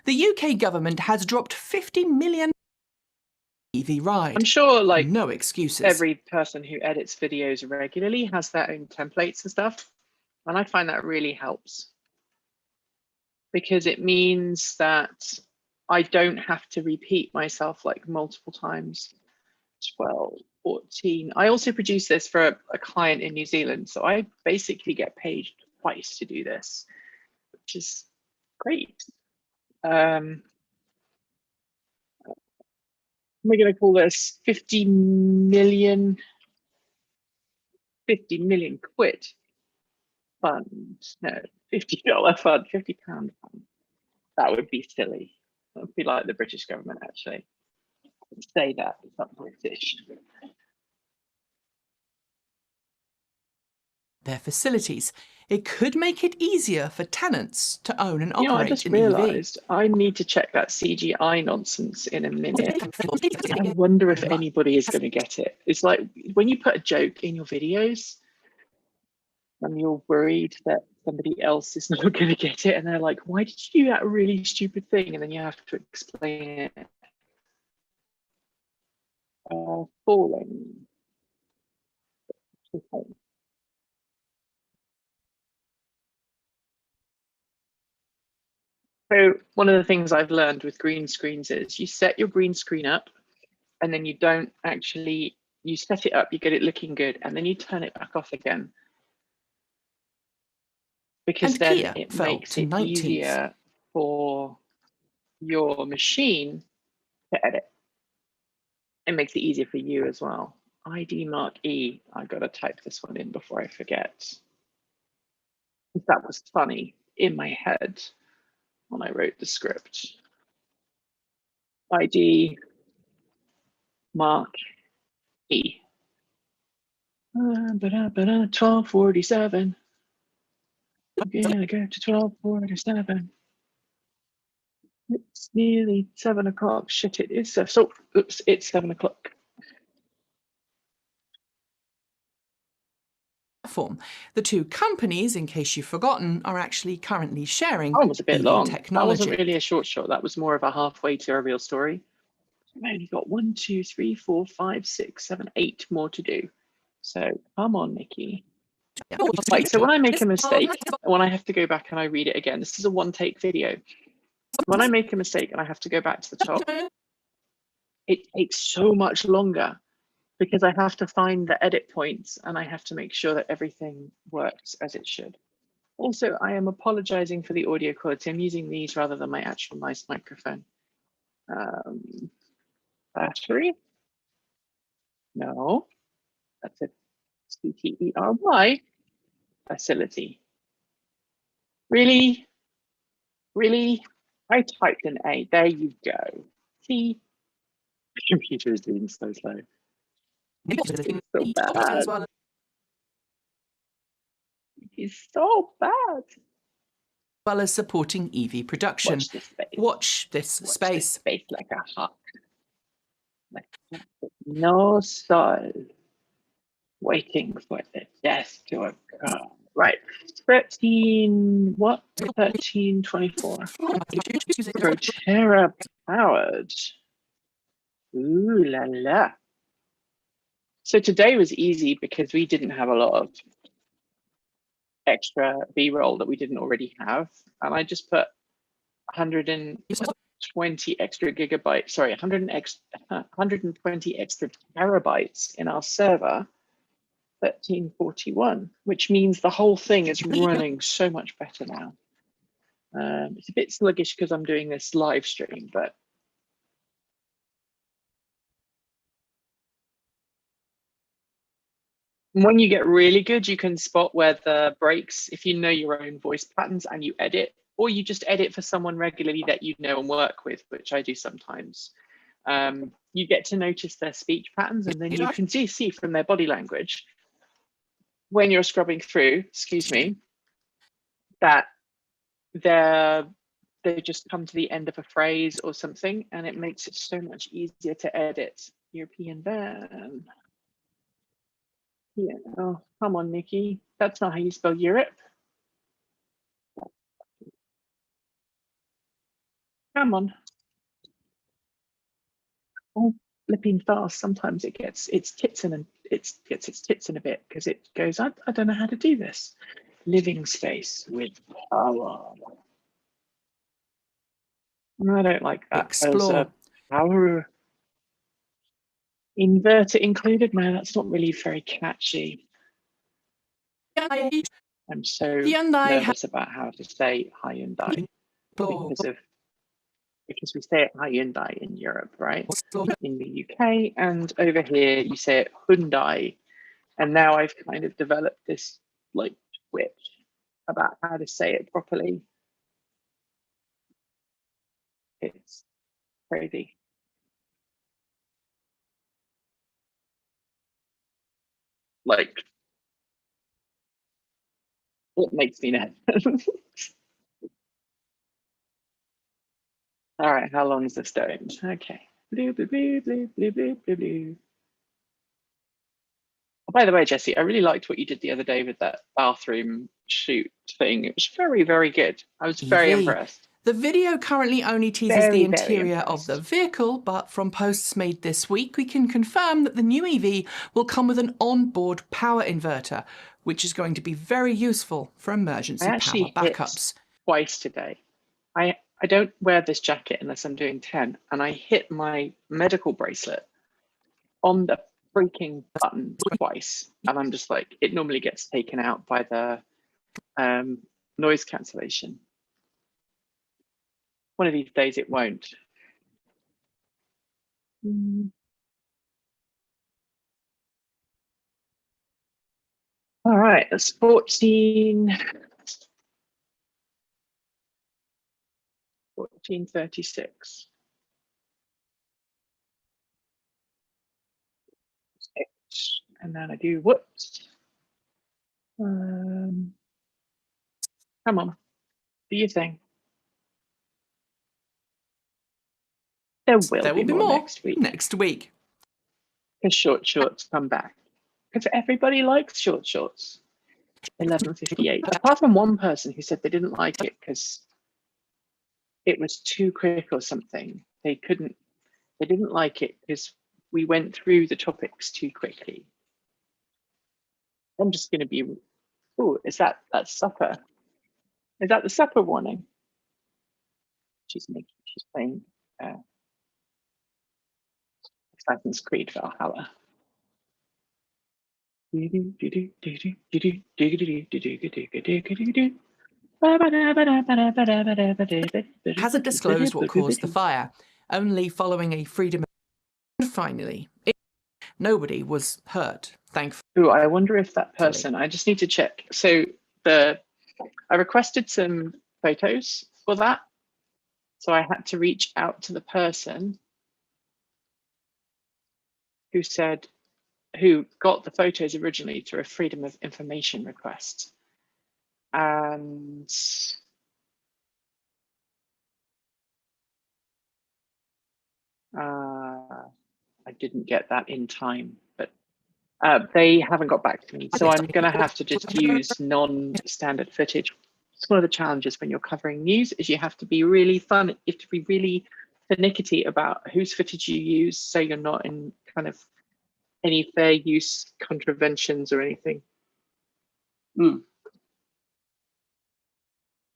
Speaker 2: The UK government has dropped 50 million EV ride.
Speaker 1: I'm sure, like,
Speaker 2: no excuses.
Speaker 1: Every person who edits videos regularly has their own templates and stuff, and I find that really helps because it means that I don't have to repeat myself like multiple times. 12, 14. I also produce this for a client in New Zealand, so I basically get paid twice to do this, which is great. We're going to call this 50 million quid fund. No, $50 fund, £50 fund. That would be silly. That would be like the British government, actually. Say that, it's not British.
Speaker 2: Their facilities. It could make it easier for tenants to own and operate
Speaker 1: I just realised I need to check that CGI nonsense in a minute. I wonder if anybody is going to get it. It's like when you put a joke in your videos and you're worried that somebody else is not going to get it, and they're like, why did you do that really stupid thing? And then you have to explain it. Falling. So one of the things I've learned with green screens is you set your green screen up and then you don't actually, you set it up, you get it looking good, and then you turn it back off again. Because then
Speaker 2: Kia
Speaker 1: it
Speaker 2: fell
Speaker 1: makes
Speaker 2: to
Speaker 1: it
Speaker 2: 19th.
Speaker 1: easier for your machine to edit. It makes it easier for you as well. ID Mark E. I got to type this one in before I forget. That was funny in my head when I wrote the script. ID Mark E. 12:47. We're gonna go to 12:47. It's nearly 7 o'clock. Shit, it is. So, oops, it's 7 o'clock.
Speaker 2: The two companies, in case you've forgotten, are actually currently sharing
Speaker 1: That was a bit
Speaker 2: EV
Speaker 1: long.
Speaker 2: technology.
Speaker 1: That wasn't really a short shot. That was more of a halfway to a real story. I've only got 1, 2, 3, 4, 5, 6, 7, 8 more to do. So come on, Nikki. Like, so when I make a mistake, when I have to go back and I read it again, this is a one-take video. When I make a mistake and I have to go back to the top, it takes so much longer because I have to find the edit points and I have to make sure that everything works as it should. Also, I am apologizing for the audio quality. I'm using these rather than my actual nice microphone. Battery? No, that's a CTERY facility. Really? Really? I typed an A. There you go. See? The computer is being so slow. So bad. It's so bad.
Speaker 2: Well as supporting EV production. Watch this space.
Speaker 1: Space like a hawk. Like no soul. Waiting for the death to occur. Right. 13, what? 1324. Proterra powered. Ooh la la. So today was easy because we didn't have a lot of extra B-roll that we didn't already have. And I just put 120 120 extra gigabytes, sorry, 120 extra terabytes in our server, 1341, which means the whole thing is running so much better now. It's a bit sluggish because I'm doing this live stream, but when you get really good, you can spot where the breaks, if you know your own voice patterns and you edit, or you just edit for someone regularly that you know and work with, which I do sometimes. You get to notice their speech patterns, and then you can see from their body language when you're scrubbing through, excuse me, that they just come to the end of a phrase or something, and it makes it so much easier to edit. European van. Yeah, oh, come on, Nikki. That's not how you spell Europe. Come on. Oh, flipping fast. Sometimes it gets its tits in, and it gets its tits in a bit because it goes, I don't know how to do this. Living space with power. I don't like that.
Speaker 2: Explore.
Speaker 1: Power. Inverter included? No, that's not really very catchy. I'm so nervous about how to say Hyundai because we say it Hyundai in Europe, right? In the UK, and over here you say it Hyundai. And now I've kind of developed this like twitch about how to say it properly. It's crazy. Like, it makes me nervous. All right, how long is the stone? Okay. Blue, blue, blue, blue, blue, blue, blue, blue. Oh, by the way, Jesse, I really liked what you did the other day with that bathroom shoot thing. It was very, very good. I was very impressed.
Speaker 2: The video currently only teases the interior of the vehicle, but from posts made this week, we can confirm that the new EV will come with an onboard power inverter, which is going to be very useful for emergency power backups.
Speaker 1: Twice today. I don't wear this jacket unless I'm doing 10, and I hit my medical bracelet on the freaking button twice, and I'm just like, it normally gets taken out by the noise cancellation. One of these days it won't. All right, that's 1436. And then I do whoops. Come on, do your thing. There will be more
Speaker 2: next week.
Speaker 1: Because short shorts come back. Because everybody likes short shorts. 11:58. Apart from one person who said they didn't like it because it was too quick or something. They didn't like it because we went through the topics too quickly. I'm just going to be, oh, is that supper? Is that the supper warning? She's playing Assassin's Creed Valhalla.
Speaker 2: Hasn't disclosed what caused the fire, only following a freedom. And finally, nobody was hurt, thankfully.
Speaker 1: Ooh, I wonder if that person, I just need to check. So I requested some photos for that. So I had to reach out to the person who got the photos originally through a Freedom of Information request. And I didn't get that in time, but they haven't got back to me. So I'm going to have to just use non-standard footage. It's one of the challenges when you're covering news is you have to be really fun. You have to be really finicky about whose footage you use, so you're not in kind of any fair use contraventions or anything.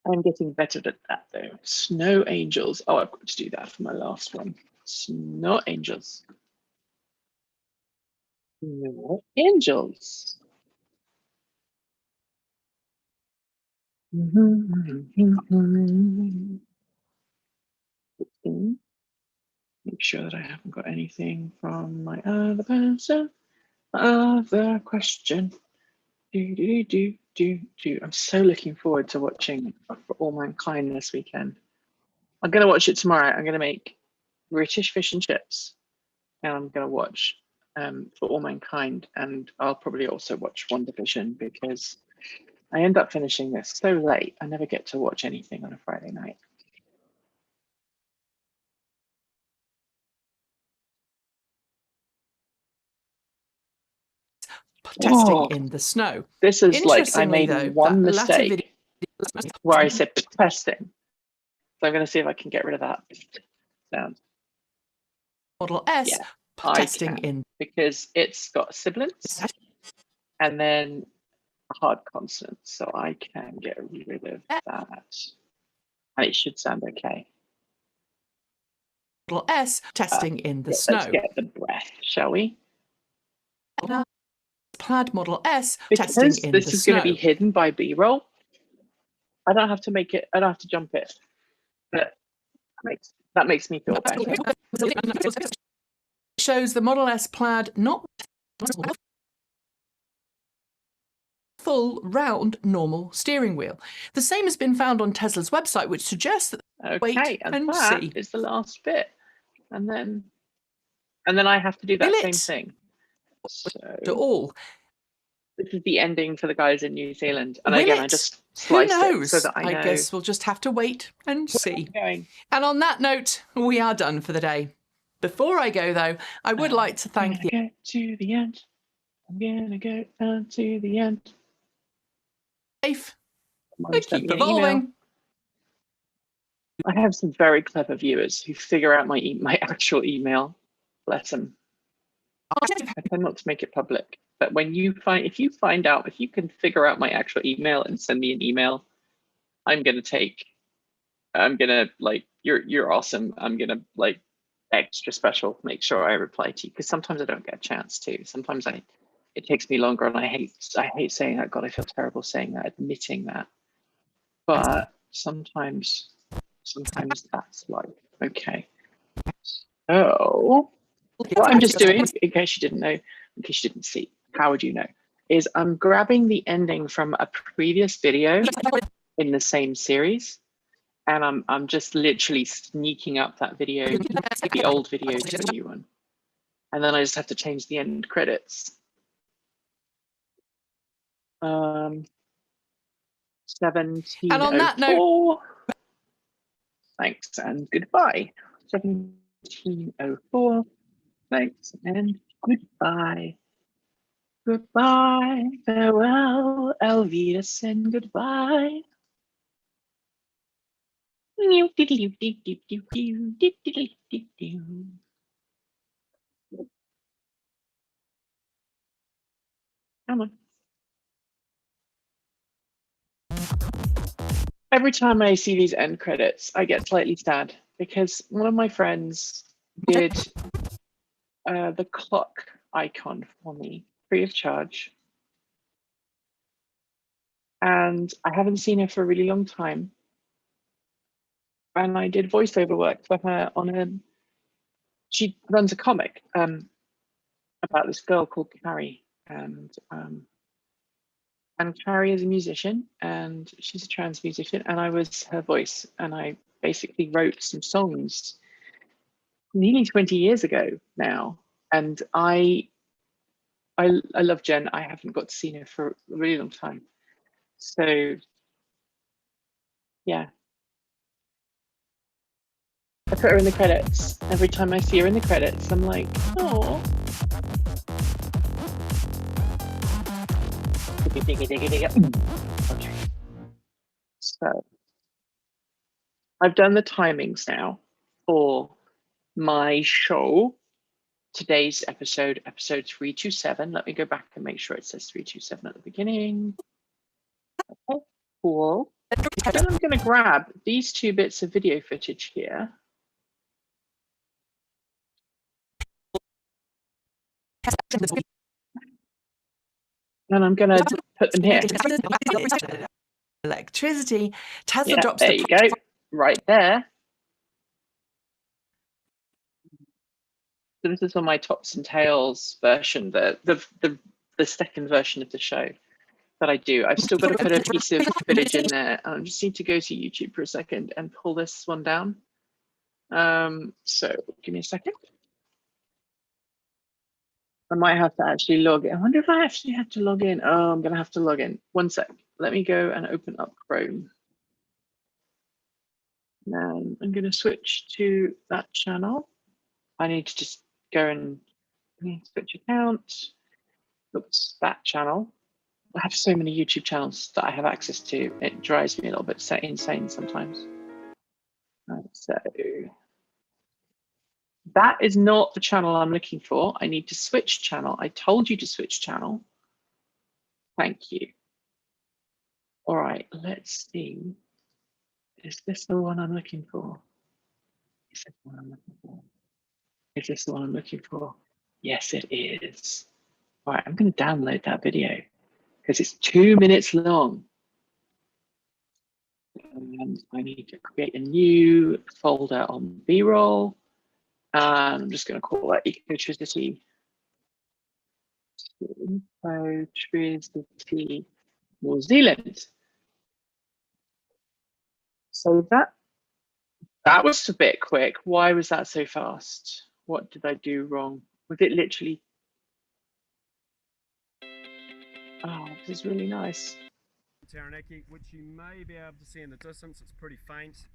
Speaker 1: I'm getting better at that though. Snow angels. Oh, I've got to do that for my last one. Snow angels. Snow angels. Make sure that I haven't got anything from my other person. Other question. I'm so looking forward to watching For All Mankind this weekend. I'm going to watch it tomorrow. I'm going to make British fish and chips, and I'm going to watch For All Mankind, and I'll probably also watch WandaVision because I end up finishing this so late. I never get to watch anything on a Friday night.
Speaker 2: Testing in the snow.
Speaker 1: This is like I made one mistake where I said testing. So I'm going to see if I can get rid of that sound.
Speaker 2: Model S,
Speaker 1: yeah,
Speaker 2: testing in.
Speaker 1: Because it's got sibilants and then a hard consonant. So I can get rid of that. And it should sound okay.
Speaker 2: Model S, testing in the snow.
Speaker 1: Let's get the breath, shall we?
Speaker 2: Plaid Model S,
Speaker 1: because
Speaker 2: testing in the snow.
Speaker 1: This is going to be hidden by B-roll. I don't have to make it, I don't have to jump it. But that makes me feel better.
Speaker 2: Shows the Model S Plaid not full, round, normal steering wheel. The same has been found on Tesla's website, which suggests that wait and
Speaker 1: that
Speaker 2: see.
Speaker 1: Is the last bit. And then I have to do that same thing.
Speaker 2: To all.
Speaker 1: This is the ending for the guys in New Zealand. And again, I just sliced it so that I know.
Speaker 2: I guess we'll just have to wait and see.
Speaker 1: And
Speaker 2: on that note, we are done for the day. Before I go, though, I would like to thank the...
Speaker 1: Get to the end. I'm gonna go down to the end.
Speaker 2: Safe. Keep evolving.
Speaker 1: I have some very clever viewers who figure out my actual email. Bless them. I tend not to make it public, but when if you can figure out my actual email and send me an email, you're awesome. I'm gonna like extra special, make sure I reply to you, because sometimes I don't get a chance to. Sometimes it takes me longer, and I hate saying that. God, I feel terrible saying that, admitting that. But sometimes that's like, okay. So what I'm just doing, in case you didn't know, in case you didn't see, how would you know, is I'm grabbing the ending from a previous video in the same series, and I'm just literally sneaking up that video, the old video to the new one. And then I just have to change the end credits. 1704.
Speaker 2: And on that note,
Speaker 1: thanks and goodbye. 1704. Thanks and goodbye. Goodbye, farewell, Elvius, and goodbye. Come on. Every time I see these end credits, I get slightly sad because one of my friends did the clock icon for me free of charge. And I haven't seen her for a really long time. And I did voiceover work for her on she runs a comic about this girl called Carrie. And Carrie is a musician, and she's a trans musician, and I was her voice, and I basically wrote some songs nearly 20 years ago now. And I love Jen. I haven't got to see her for a really long time. So yeah. I put her in the credits. Every time I see her in the credits, I'm like, oh. Okay. So I've done the timings now for my show. Today's episode 327. Let me go back and make sure it says 327 at the beginning. Okay, cool. Then I'm going to grab these 2 bits of video footage here. And I'm going to put them here.
Speaker 2: Electricity. Tesla
Speaker 1: Yeah,
Speaker 2: drops
Speaker 1: there you go, right there. So this is on my tops and tails version, the second version of the show that I do. I've still got to put a piece of footage in there. I just need to go to YouTube for a second and pull this one down. So give me a second. I might have to actually log in. I wonder if I actually have to log in. Oh, I'm going to have to log in. One sec. Let me go and open up Chrome. Now I'm going to switch to that channel. I need to just go and switch account. Oops, that channel. I have so many YouTube channels that I have access to. It drives me a little bit insane sometimes. So that is not the channel I'm looking for. I need to switch channel. I told you to switch channel. Thank you. All right, let's see. Is this the one I'm looking for? Is this the one I'm looking for? Is this the one I'm looking for? Yes, it is. All right, I'm going to download that video because it's 2 minutes long. And I need to create a new folder on B-roll. And I'm just going to call that Ecotricity. Ecotricity New Zealand. So that was a bit quick. Why was that so fast? What did I do wrong? Was it literally? Oh, this is really nice.
Speaker 3: Taranaki, which you may be able to see in the distance. It's pretty faint.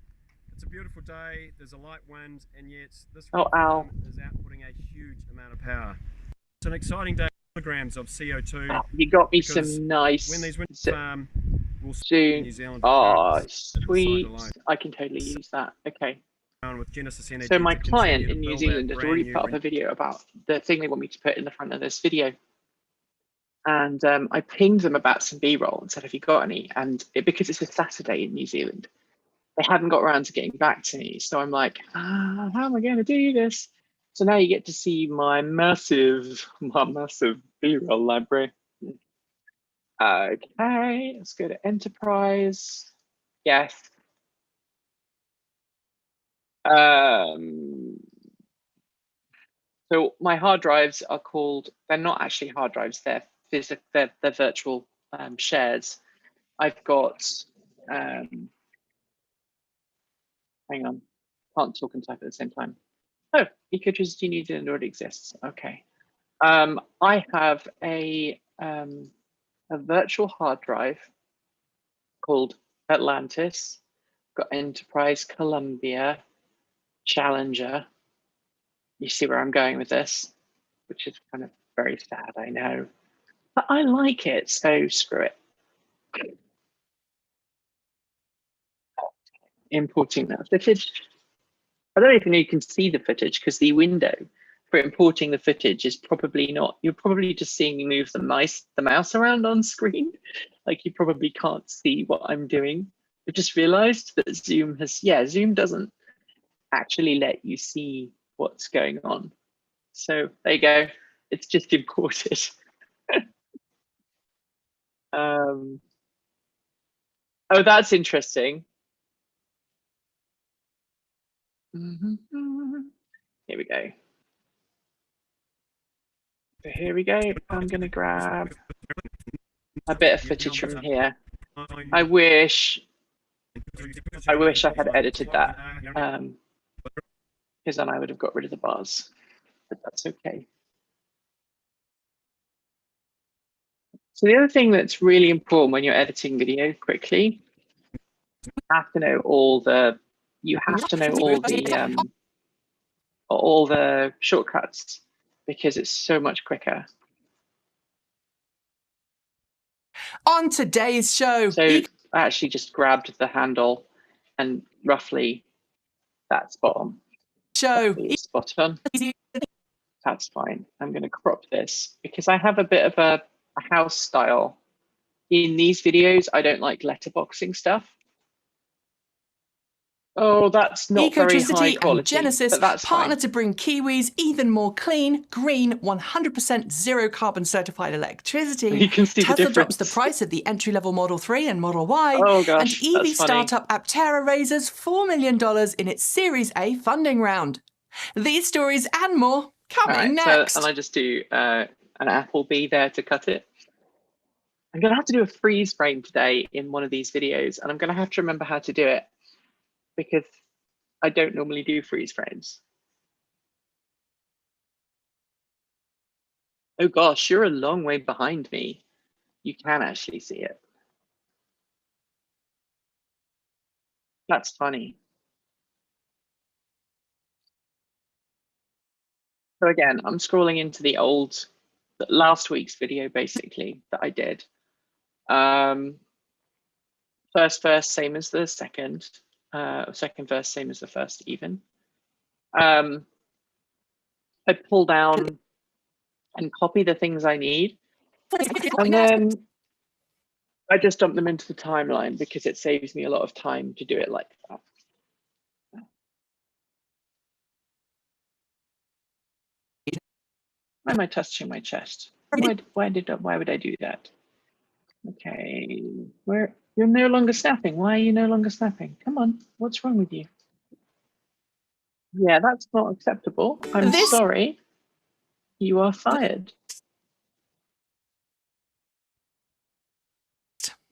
Speaker 3: It's a beautiful day. There's a light wind, and yet this farm is outputting a huge amount of power. It's an exciting day. Kilograms of CO2.
Speaker 1: Oh, you got me some nice.
Speaker 3: When these wind farm will
Speaker 1: soon.
Speaker 3: New Zealand.
Speaker 1: Oh, sweet! I can totally use that. Okay.
Speaker 3: With Genesis Energy
Speaker 1: so my client in New Zealand has already put up a video about the thing they want me to put in the front of this video. And I pinged them about some B-roll and said, have you got any? And because it's a Saturday in New Zealand, they hadn't got around to getting back to me. So I'm like, how am I going to do this? So now you get to see my massive B-roll library. Okay, let's go to Enterprise. Yes. So my hard drives are called, they're not actually hard drives, they're virtual shares. I've got, hang on, can't talk and type at the same time. Oh, Ecotricity New Zealand already exists. Okay. I have a virtual hard drive called Atlantis, got Enterprise, Columbia, Challenger. You see where I'm going with this, which is kind of very sad, I know. But I like it, so screw it. Importing that footage. I don't even know if you can see the footage because the window for importing the footage is probably not, you're probably just seeing me move the mouse around on screen. Like you probably can't see what I'm doing. I just realized that Zoom Zoom doesn't actually let you see what's going on. So there you go, it's just imported. Oh, that's interesting. Here we go. So here we go. I'm going to grab a bit of footage from here. I wish I had edited that because then I would have got rid of the bars, but that's okay. So the other thing that's really important when you're editing video quickly, you have to know all the shortcuts because it's so much quicker.
Speaker 2: On today's show,
Speaker 1: so I actually just grabbed the handle and roughly that's spot on. Spot on. That's fine. I'm going to crop this because I have a bit of a house style. In these videos, I don't like letterboxing stuff. Oh, that's not very high
Speaker 2: Ecotricity
Speaker 1: quality,
Speaker 2: and Genesis
Speaker 1: but that's
Speaker 2: partner
Speaker 1: fine.
Speaker 2: to bring Kiwis even more clean, green, 100% zero carbon certified electricity.
Speaker 1: You can see the
Speaker 2: Tesla drops the
Speaker 1: difference.
Speaker 2: price of the entry-level Model 3 and Model Y.
Speaker 1: Oh
Speaker 2: And
Speaker 1: gosh,
Speaker 2: EV
Speaker 1: that's funny.
Speaker 2: startup Aptera raises $4 million in its Series A funding round. These stories and more coming next.
Speaker 1: So, and I just do an apple bee there to cut it. I'm going to have to do a freeze frame today in one of these videos, and I'm going to have to remember how to do it because I don't normally do freeze frames. Oh gosh, you're a long way behind me. You can actually see it. That's funny. So again, I'm scrolling into the last week's video basically that I did. First verse, same as the second. Second verse, same as the first even. I pull down and copy the things I need. And then I just dump them into the timeline because it saves me a lot of time to do it like that. Why am I touching my chest? Why would I do that? Okay, you're no longer snapping. Why are you no longer snapping? Come on, what's wrong with you? Yeah, that's not acceptable. I'm sorry. You are fired.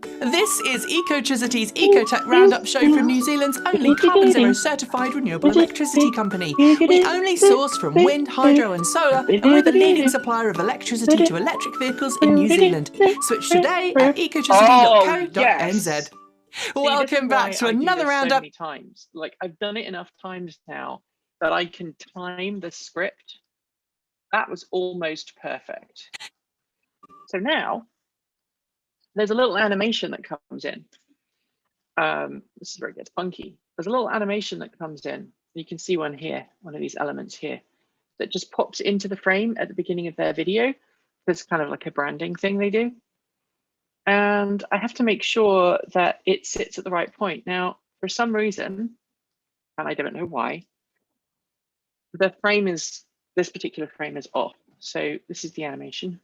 Speaker 2: This is Ecotricity's EcoTech Roundup show from New Zealand's only carbon zero certified renewable electricity company. We only source from wind, hydro and solar, and we're the leading supplier of electricity to electric vehicles in New Zealand. Switch today at ecotricity.co.nz. Welcome back to another roundup.
Speaker 1: So many times. Like, I've done it enough times now that I can time the script. That was almost perfect. So now there's a little animation that comes in. This is where it gets funky. There's a little animation that comes in. You can see one here, one of these elements here, that just pops into the frame at the beginning of their video. It's kind of like a branding thing they do. And I have to make sure that it sits at the right point. Now, for some reason, and I don't know why, this particular frame is off. So this is the animation.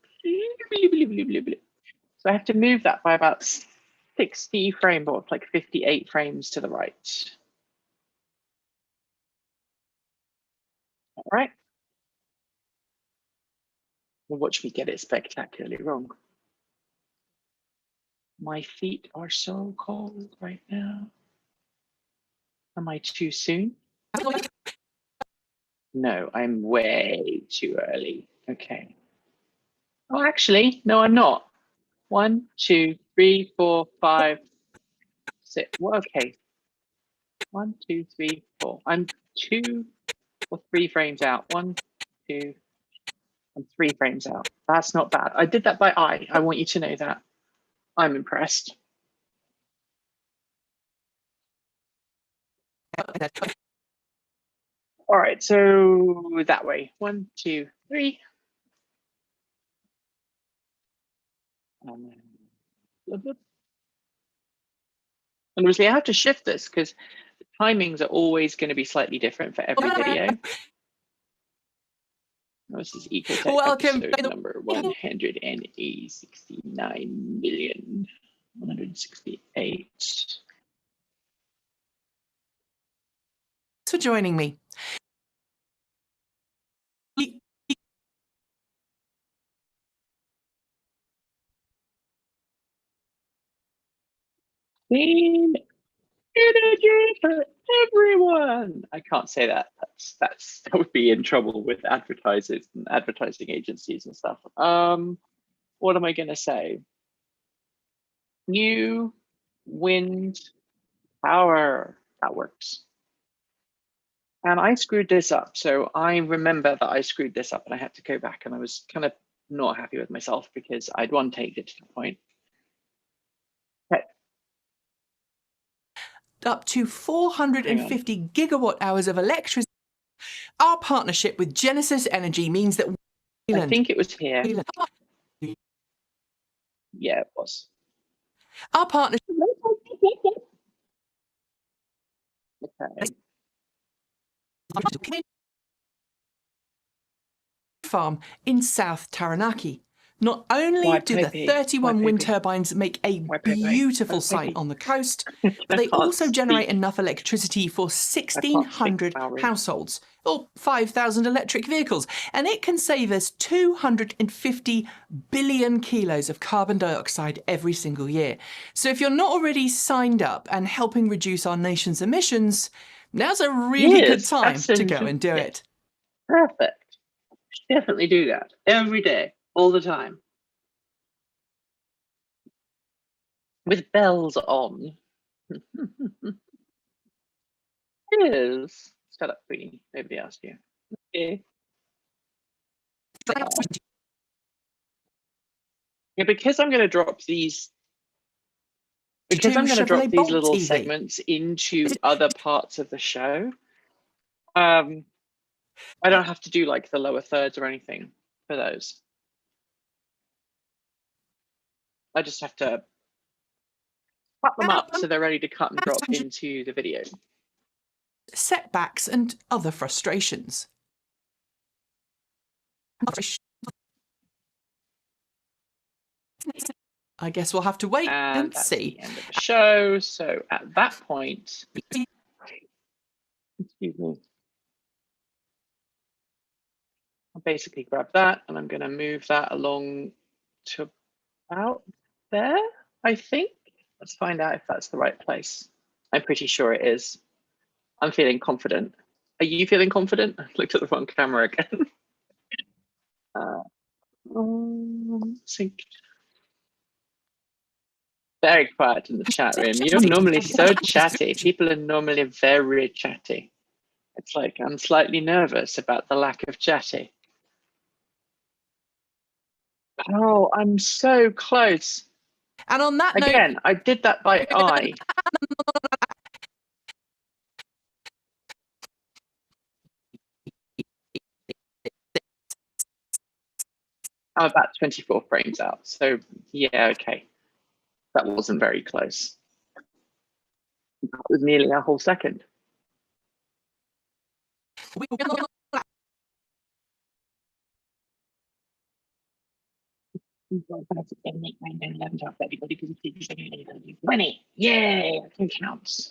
Speaker 1: So I have to move that by about 60 frames, or like 58 frames to the right. All right. Well, watch me get it spectacularly wrong. My feet are so cold right now. Am I too soon? No, I'm way too early. Okay. Oh, actually, no, I'm not. 1, 2, 3, 4, 5, 6. Well, okay. 1, 2, 3, 4. I'm 2 or 3 frames out. 1, 2, and 3 frames out. That's not bad. I did that by eye. I want you to know that. I'm impressed. All right, so that way. 1, 2, 3. And obviously I have to shift this because the timings are always going to be slightly different for every video. This is EcoTech episode number 169,168.
Speaker 2: Thanks for joining me.
Speaker 1: Clean energy for everyone. I can't say that. That would be in trouble with advertisers and advertising agencies and stuff. What am I going to say? New wind power. That works. And I screwed this up. So I remember that I screwed this up and I had to go back and I was kind of not happy with myself because I'd one taked it to the point. Okay.
Speaker 2: Up to 450 gigawatt hours of electricity. Our partnership with Genesis Energy means that
Speaker 1: I think it was here. Yeah, it was.
Speaker 2: Our partnership.
Speaker 1: Okay.
Speaker 2: Farm in South Taranaki. Not only do the 31 wind turbines make a beautiful sight on the coast, but they also generate enough electricity for 1,600 households, or 5,000 electric vehicles, and it can save us 250 billion kilos of carbon dioxide every single year. So if you're not already signed up and helping reduce our nation's emissions, now's a really good time to go and do it.
Speaker 1: Perfect. Definitely do that every day, all the time. With bells on. It is. Shut up, Queenie. Nobody asked you. Okay. Yeah, because I'm going to drop these. Because I'm going to drop these little segments into other parts of the show. I don't have to do like the lower thirds or anything for those. I just have to cut them up so they're ready to cut and drop into the video.
Speaker 2: Setbacks and other frustrations. I guess we'll have to wait and
Speaker 1: that's
Speaker 2: see.
Speaker 1: The end of the show. So at that point, excuse me. I'll basically grab that and I'm going to move that along to about there, I think. Let's find out if that's the right place. I'm pretty sure it is. I'm feeling confident. Are you feeling confident? I looked at the wrong camera again. Synced. Very quiet in the chat room. You're normally so chatty. People are normally very chatty. It's like I'm slightly nervous about the lack of chatty. Oh, I'm so close.
Speaker 2: And on that note,
Speaker 1: again, I did that by eye. I'm about 24 frames out. So yeah, okay. That wasn't very close. That was nearly a whole second. Yay, I can count.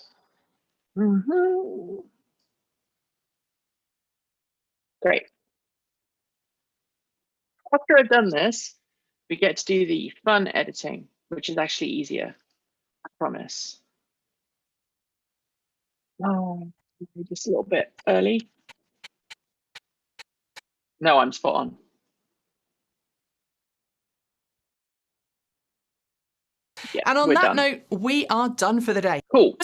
Speaker 1: Great. After I've done this, we get to do the fun editing, which is actually easier, I promise. Oh, just a little bit early. No, I'm spot on. Yeah,
Speaker 2: and on that note, we are done for the day.
Speaker 1: Cool.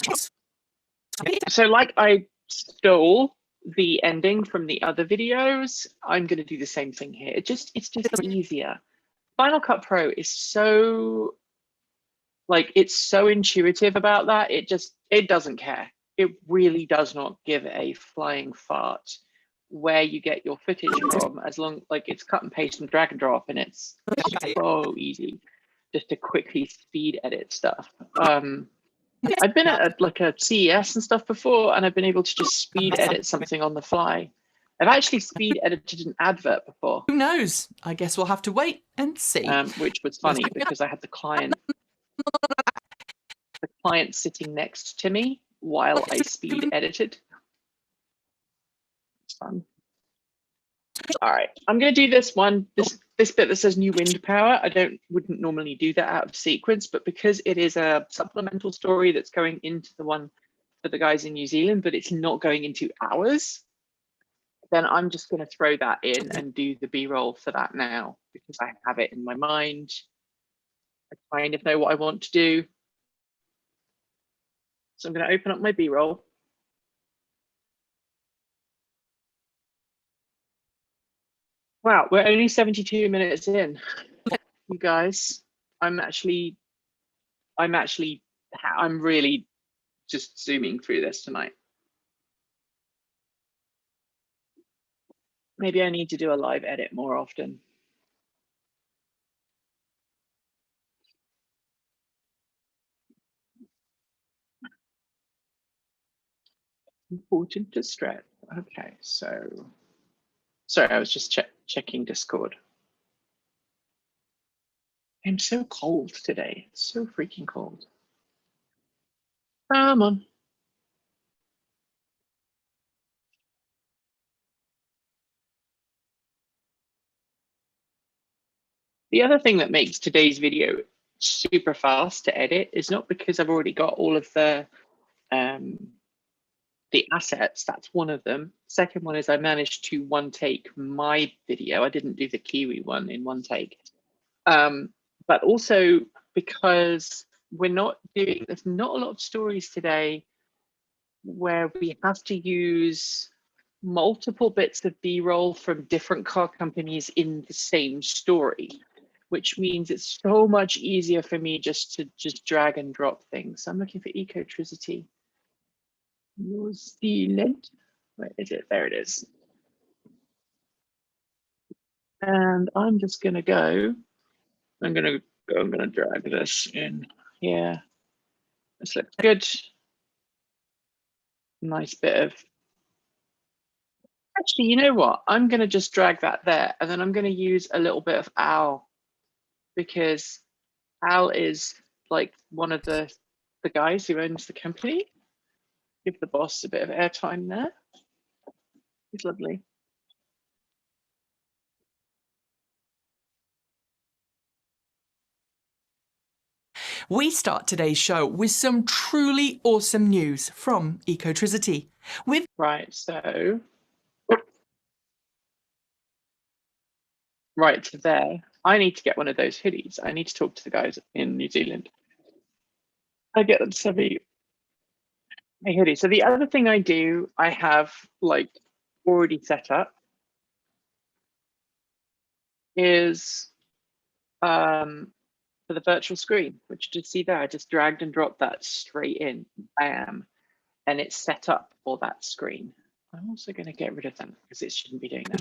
Speaker 1: So like I stole the ending from the other videos, I'm going to do the same thing here. It's just easier. Final Cut Pro is so it's so intuitive about that. It doesn't care. It really does not give a flying fart where you get your footage from, as long it's cut and paste and drag and drop, and it's so easy just to quickly speed edit stuff. I've been at a CES and stuff before, and I've been able to just speed edit something on the fly. I've actually speed edited an advert before.
Speaker 2: Who knows? I guess we'll have to wait and see.
Speaker 1: Which was funny because I had the client sitting next to me while I speed edited. It's fun. All right, I'm going to do this one. This bit that says new wind power. I wouldn't normally do that out of sequence, but because it is a supplemental story that's going into the one for the guys in New Zealand, but it's not going into ours, then I'm just going to throw that in and do the B-roll for that now because I have it in my mind. I kind of know what I want to do. So I'm going to open up my B-roll. Wow, we're only 72 minutes in, you guys. I'm really just zooming through this tonight. Maybe I need to do a live edit more often. Important to stress. Okay, so sorry, I was just checking Discord. I'm so cold today. It's so freaking cold. Come on. The other thing that makes today's video super fast to edit is not because I've already got all of the assets. That's one of them. Second one is I managed to one take my video. I didn't do the Kiwi one in one take. But also because there's not a lot of stories today where we have to use multiple bits of B-roll from different car companies in the same story, which means it's so much easier for me just to drag and drop things. So I'm looking for Ecotricity. New Zealand. Where is it? There it is. And I'm just gonna go. I'm gonna drag this in here. This looks good. Nice bit of. Actually, you know what? I'm gonna just drag that there, and then I'm gonna use a little bit of Al, because Al is like one of the guys who owns the company. Give the boss a bit of airtime there. He's lovely.
Speaker 2: We start today's show with some truly awesome news from Ecotricity.
Speaker 1: Right, so right to there. I need to get one of those hoodies. I need to talk to the guys in New Zealand. I get them to send me a hoodie. So the other thing I do, I have like already set up is for the virtual screen, which you see there. I just dragged and dropped that straight in, bam, and it's set up for that screen. I'm also going to get rid of them because it shouldn't be doing that.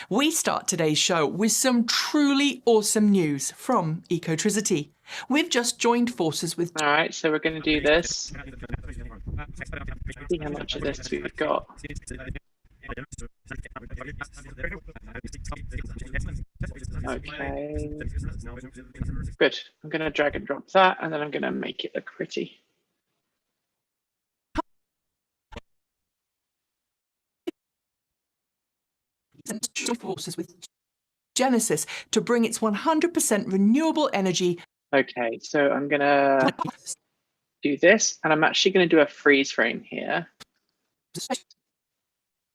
Speaker 2: We start today's show with some truly awesome news from Ecotricity. We've just joined forces with...
Speaker 1: All right, so we're going to do this. See how much of this we've got. Okay. Good. I'm going to drag and drop that, and then I'm going to make it look pretty.
Speaker 2: Forces with Genesis to bring its 100% renewable energy.
Speaker 1: Okay, so I'm going to do this, and I'm actually going to do a freeze frame here.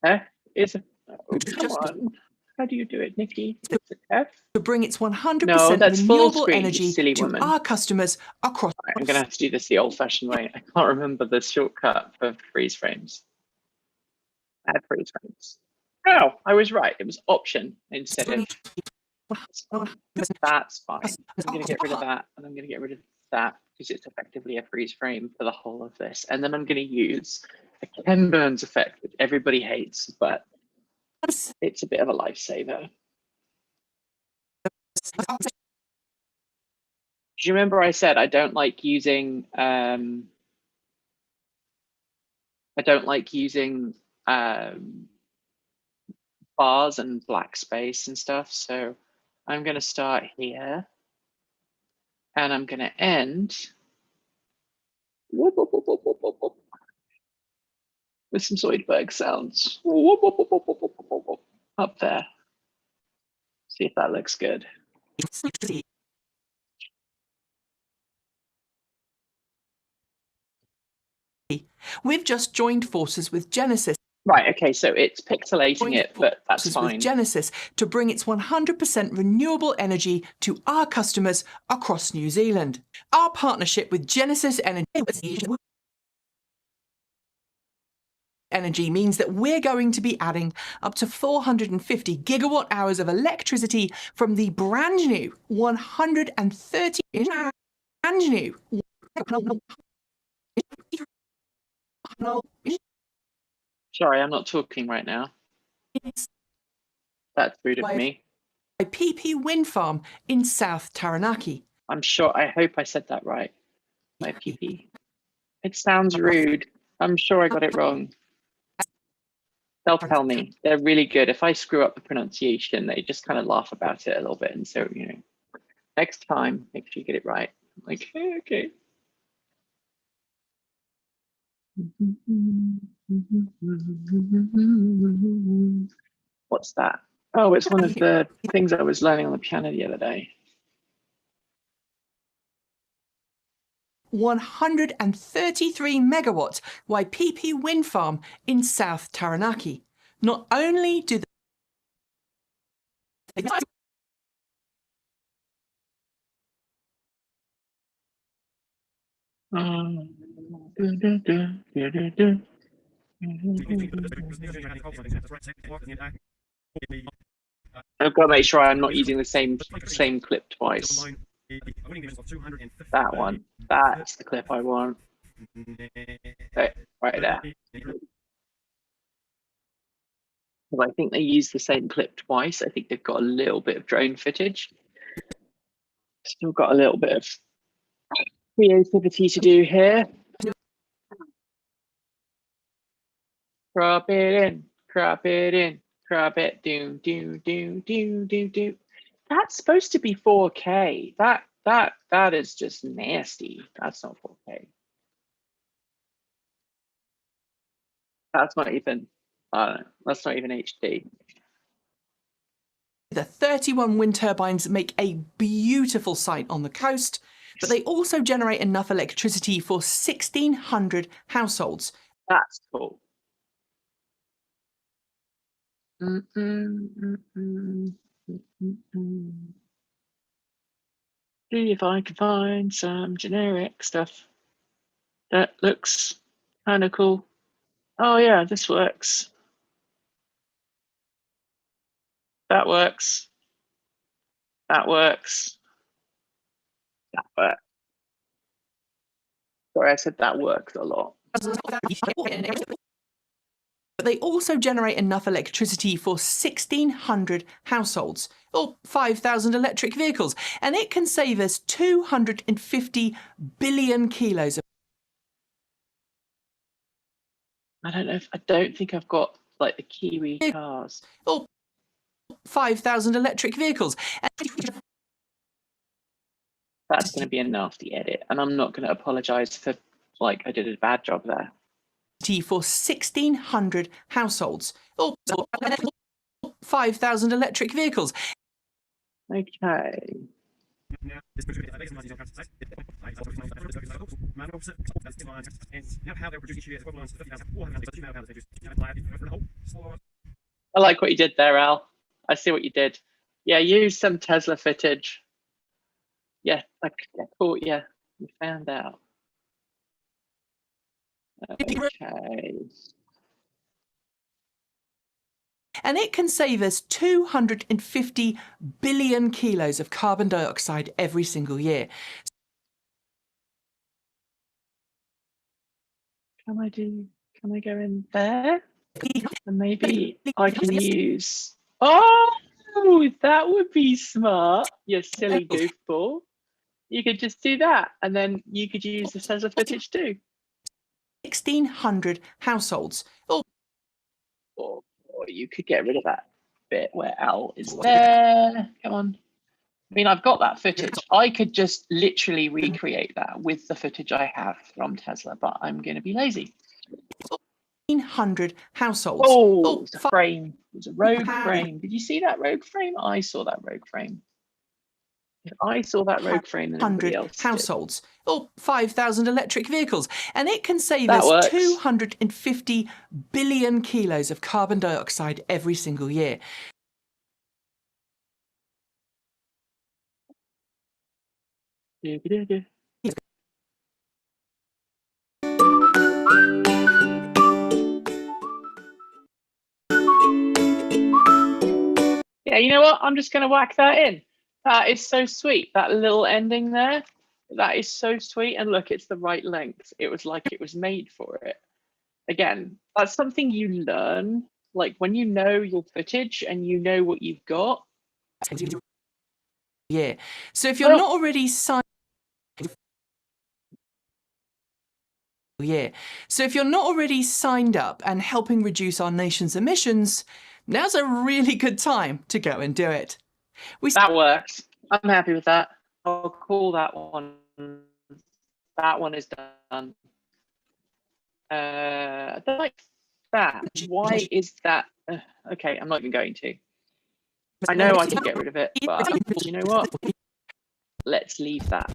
Speaker 1: Oh, come on. How do you do it, Nikki? It's an F?
Speaker 2: To bring its 100%
Speaker 1: no, that's
Speaker 2: renewable
Speaker 1: full screen,
Speaker 2: energy
Speaker 1: silly
Speaker 2: to
Speaker 1: woman.
Speaker 2: our customers across...
Speaker 1: Right, I'm going to have to do this the old-fashioned way. I can't remember the shortcut for freeze frames. Add freeze frames. Oh, I was right. It was option instead of... That's fine. I'm going to get rid of that, and I'm going to get rid of that because it's effectively a freeze frame for the whole of this. And then I'm going to use a Ken Burns effect, which everybody hates, but it's a bit of a lifesaver. Do you remember I said I don't like using bars and black space and stuff. So I'm going to start here and I'm going to end with some Zoidberg sounds up there. See if that looks good.
Speaker 2: We've just joined forces with Genesis.
Speaker 1: Right, okay, so it's pixelating it, but that's fine.
Speaker 2: With Genesis to bring its 100% renewable energy to our customers across New Zealand. Our partnership with Genesis Energy means that we're going to be adding up to 450 gigawatt hours of electricity from the brand new 130
Speaker 1: Sorry, I'm not talking right now. That's rude of me.
Speaker 2: A PP wind farm in South Taranaki.
Speaker 1: I'm sure, I hope I said that right. My PP. It sounds rude. I'm sure I got it wrong. They'll tell me. They're really good. If I screw up the pronunciation, they just kind of laugh about it a little bit. And so, you know, next time, make sure you get it right. I'm like, hey, okay. What's that? Oh, it's one of the things I was learning on the piano the other day.
Speaker 2: 133 megawatt YPP wind farm in South Taranaki. Not only do they
Speaker 1: I've got to make sure I'm not using the same clip twice. That one. That's the clip I want. Okay, right there. Well, I think they use the same clip twice. I think they've got a little bit of drone footage. Still got a little bit of creativity to do here. Crop it in, crop it in, crop it, do. That's supposed to be 4K. That is just nasty. That's not 4K. That's not even, I don't know, that's not even HD.
Speaker 2: The 31 wind turbines make a beautiful site on the coast, but they also generate enough electricity for 1,600 households.
Speaker 1: That's cool. See if I can find some generic stuff that looks kind of cool. Oh yeah, this works. That works. That works. That works. Sorry, I said that works a lot.
Speaker 2: But they also generate enough electricity for 1,600 households, or 5,000 electric vehicles, and it can save us 250 billion kilos of.
Speaker 1: I don't think I've got like the Kiwi cars.
Speaker 2: Or 5,000 electric vehicles.
Speaker 1: That's going to be a nasty edit, and I'm not going to apologize for like I did a bad job there.
Speaker 2: For 1,600 households, or 5,000 electric vehicles.
Speaker 1: Okay. I like what you did there, Al. I see what you did. Yeah, use some Tesla footage. Yeah, I caught you. You found out. Okay.
Speaker 2: And it can save us 250 billion kilos of carbon dioxide every single year.
Speaker 1: Can I go in there? And maybe I can use, oh, that would be smart, you silly goofball. You could just do that, and then you could use the Tesla footage too.
Speaker 2: 1,600 households.
Speaker 1: Or you could get rid of that bit where Al is there. Come on. I mean, I've got that footage. I could just literally recreate that with the footage I have from Tesla, but I'm going to be lazy.
Speaker 2: 1,600 households.
Speaker 1: Oh, it's a frame. It was a rogue frame. Did you see that rogue frame? I saw that rogue frame. If I saw that rogue frame, then everybody else
Speaker 2: households, or 5,000 electric vehicles, and it can save
Speaker 1: that
Speaker 2: us
Speaker 1: works.
Speaker 2: 250 billion kilos of carbon dioxide every single year.
Speaker 1: Yeah, you know what? I'm just going to whack that in. That is so sweet. That little ending there. That is so sweet. And look, it's the right length. It was like it was made for it. Again, that's something you learn. Like when you know your footage and you know what you've got,
Speaker 2: year. So if you're not already signed up and helping reduce our nation's emissions, now's a really good time to go and do it.
Speaker 1: That works. I'm happy with that. I'll call that one. That one is done. I don't like that. Why is that? Okay, I'm not even going to. I know I can get rid of it, but you know what? Let's leave that.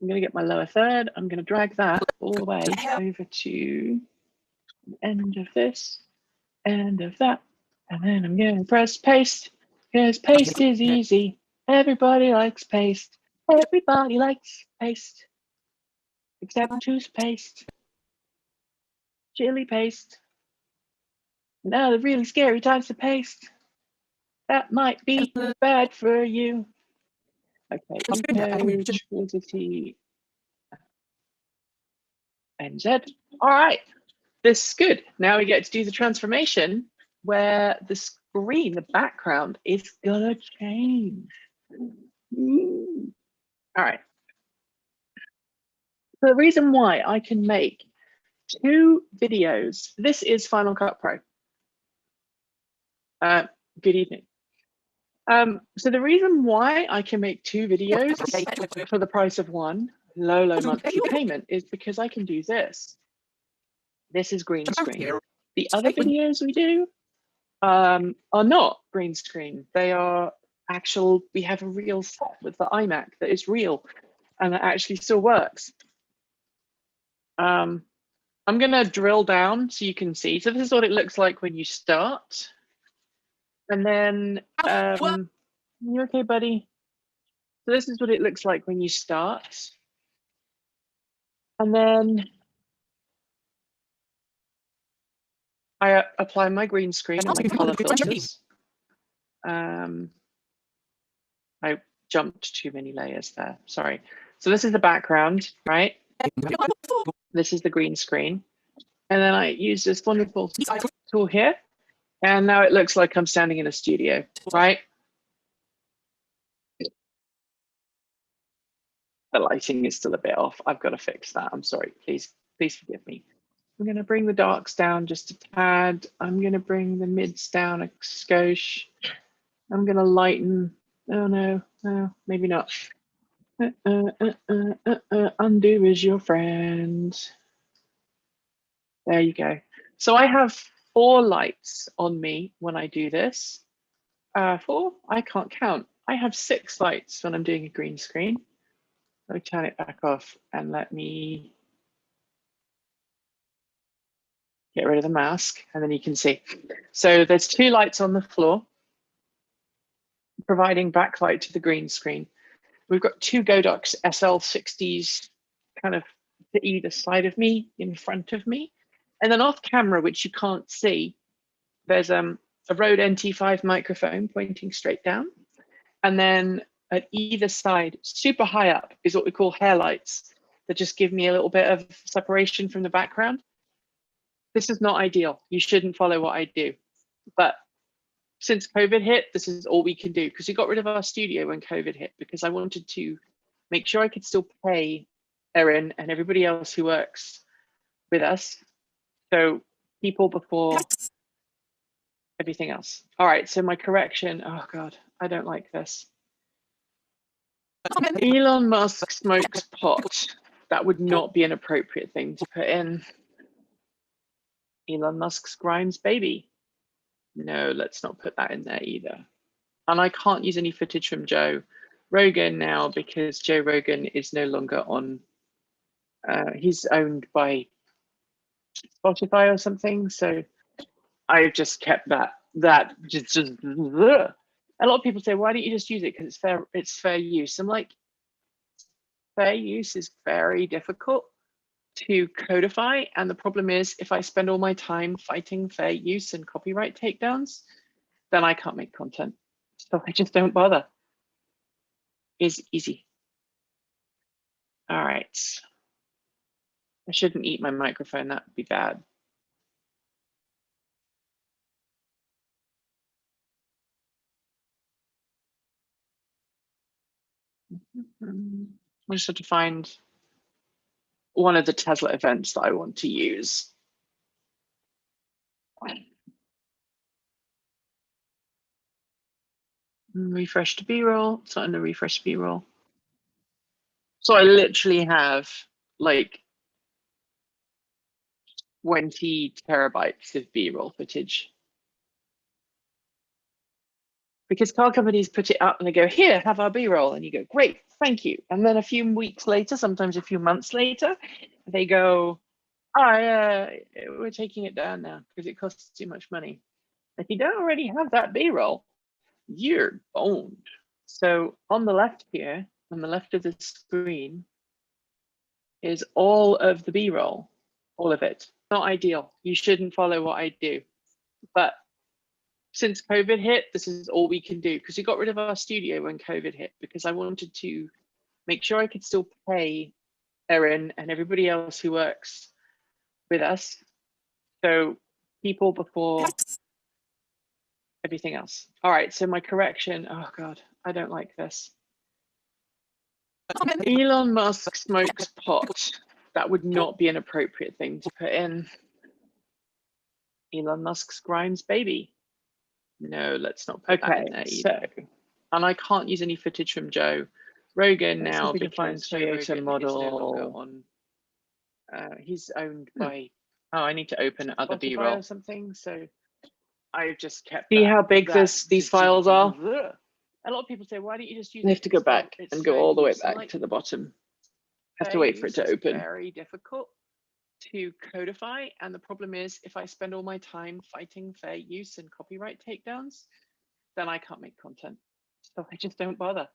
Speaker 1: I'm going to get my lower third. I'm going to drag that all the way over to the end of this, end of that. And then I'm going to press paste, because paste is easy. Everybody likes paste. Everybody likes paste. Except toothpaste. Chili paste. Now the really scary times to paste. That might be bad for you. Okay, page, fluidity, NZ. All right, this is good. Now we get to do the transformation where the screen, the background is gonna change. All right. So the reason why I can make 2 videos, this is Final Cut Pro. Good evening. So the reason why I can make 2 videos for the price of one, low monthly payment, is because I can do this. This is green screen. The other videos we do are not green screen. They are actual, we have a real set with the iMac that is real and that actually still works. I'm gonna drill down so you can see. So this is what it looks like when you start. And then, you okay, buddy? So this is what it looks like when you start. And then I apply my green screen and my color filters. I jumped too many layers there, sorry. So this is the background, right? This is the green screen. And then I use this wonderful tool here. And now it looks like I'm standing in a studio, right? The lighting is still a bit off. I've got to fix that. I'm sorry, please forgive me. I'm going to bring the darks down just a tad. I'm going to bring the mids down a skosh. I'm going to lighten. Oh, no, maybe not. Undo is your friend. There you go. So I have 4 lights on me when I do this. 4? I can't count. I have 6 lights when I'm doing a green screen. Let me turn it back off and let me get rid of the mask, and then you can see. So there's 2 lights on the floor, providing backlight to the green screen. We've got 2 Godox SL60s kind of to either side of me, in front of me. And then off camera, which you can't see, there's a Rode NT5 microphone pointing straight down. And then at either side, super high up, is what we call hair lights that just give me a little bit of separation from the background. This is not ideal. You shouldn't follow what I do. But since COVID hit, this is all we can do, because we got rid of our studio when COVID hit, because I wanted to make sure I could still pay Erin and everybody else who works with us. So people before everything else. All right, so my correction. Oh God, I don't like this. Elon Musk smokes pot. That would not be an appropriate thing to put in. Elon Musk's Grimes baby. No, let's not put that in there either. And I can't use any footage from Joe Rogan now, because Joe Rogan is no longer on, he's owned by Spotify or something. So I've just kept that just a lot of people say, why don't you just use it? Because it's fair use. I'm like, fair use is very difficult to codify. And the problem is, if I spend all my time fighting fair use and copyright takedowns, then I can't make content. So I just don't bother. It's easy. All right. I shouldn't eat my microphone. That would be bad. I just have to find one of the Tesla events that I want to use. Refresh to B-roll. It's not in the refresh B-roll. So I literally have like 20 terabytes of B-roll footage. Because car companies put it up and they go, here, have our B-roll. And you go, great, thank you. And then a few weeks later, sometimes a few months later, they go, oh, we're taking it down now because it costs too much money. If you don't already have that B-roll, you're boned. So on the left here, on the left of the screen, is all of the B-roll, all of it. Not ideal. You shouldn't follow what I do. But since COVID hit, this is all we can do because we got rid of our studio when COVID hit because I wanted to make sure I could still pay Erin and everybody else who works with us. So people before everything else. All right, so my correction. Oh God, I don't like this. Elon Musk smokes pot. That would not be an appropriate thing to put in. Elon Musk's Grimes baby. No, let's not put that in there either. So, and I can't use any footage from Joe Rogan now because Toyota model on. He's owned by. Oh, I need to open other B-roll or something. So I've just kept. See how big these files are. A lot of people say, why don't you just use? You have to go back and go all the way back to the bottom. Have to wait for it to open. Very difficult to codify, and the problem is if I spend all my time fighting fair use and copyright takedowns, then I can't make content. So I just don't bother.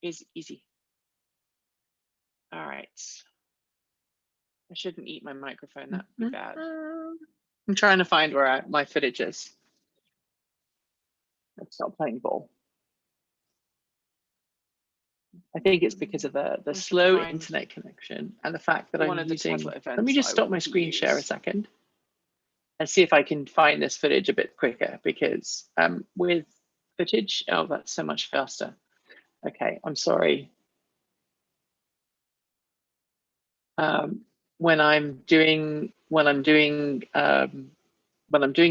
Speaker 1: Is easy. All right. I shouldn't eat my microphone, that'd be bad. I'm trying to find where my footage is. Let's stop playing ball. I think it's because of the slow internet connection and the fact that I'm using. Let me just stop my screen share a second and see if I can find this footage a bit quicker because with footage, oh, that's so much faster. Okay, I'm sorry. When I'm doing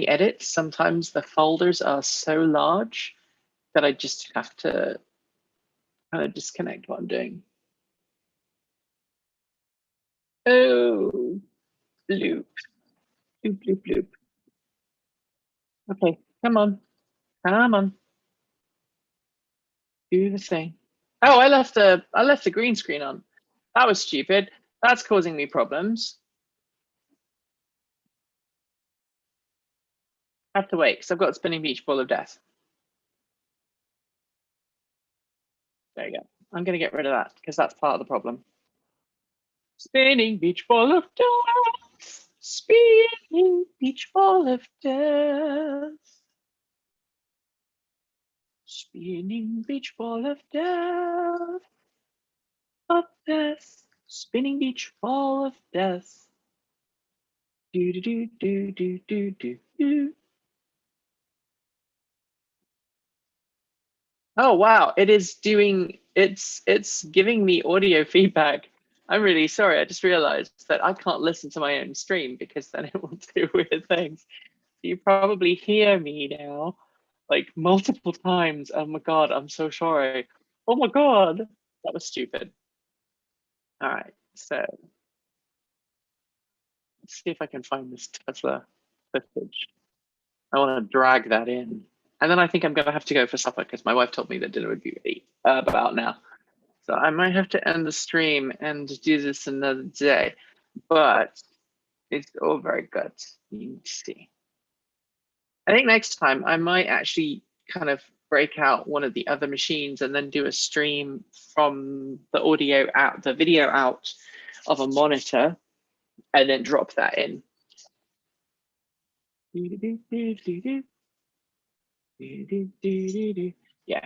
Speaker 1: edits, sometimes the folders are so large that I just have to kind of disconnect what I'm doing. Oh, bloop, bloop, bloop, bloop. Okay, come on, come on. Do the thing. Oh, I left the green screen on. That was stupid. That's causing me problems. I have to wait because I've got a spinning beach ball of death. There you go. I'm going to get rid of that because that's part of the problem. Spinning beach ball of death. Spinning beach ball of death. Spinning beach ball of death. Of death. Spinning beach ball of death. Do do do do do do do do. Oh wow, it is doing it's giving me audio feedback. I'm really sorry. I just realized that I can't listen to my own stream because then it will do weird things. You probably hear me now like multiple times. Oh my God, I'm so sorry. Oh my God, that was stupid. All right, so let's see if I can find this Tesla footage. I want to drag that in. And then I think I'm going to have to go for supper because my wife told me that dinner would be ready about now. So I might have to end the stream and do this another day, but it's all very good. You can see. I think next time I might actually kind of break out one of the other machines and then do a stream from the audio out, the video out of a monitor, and then drop that in. Yeah,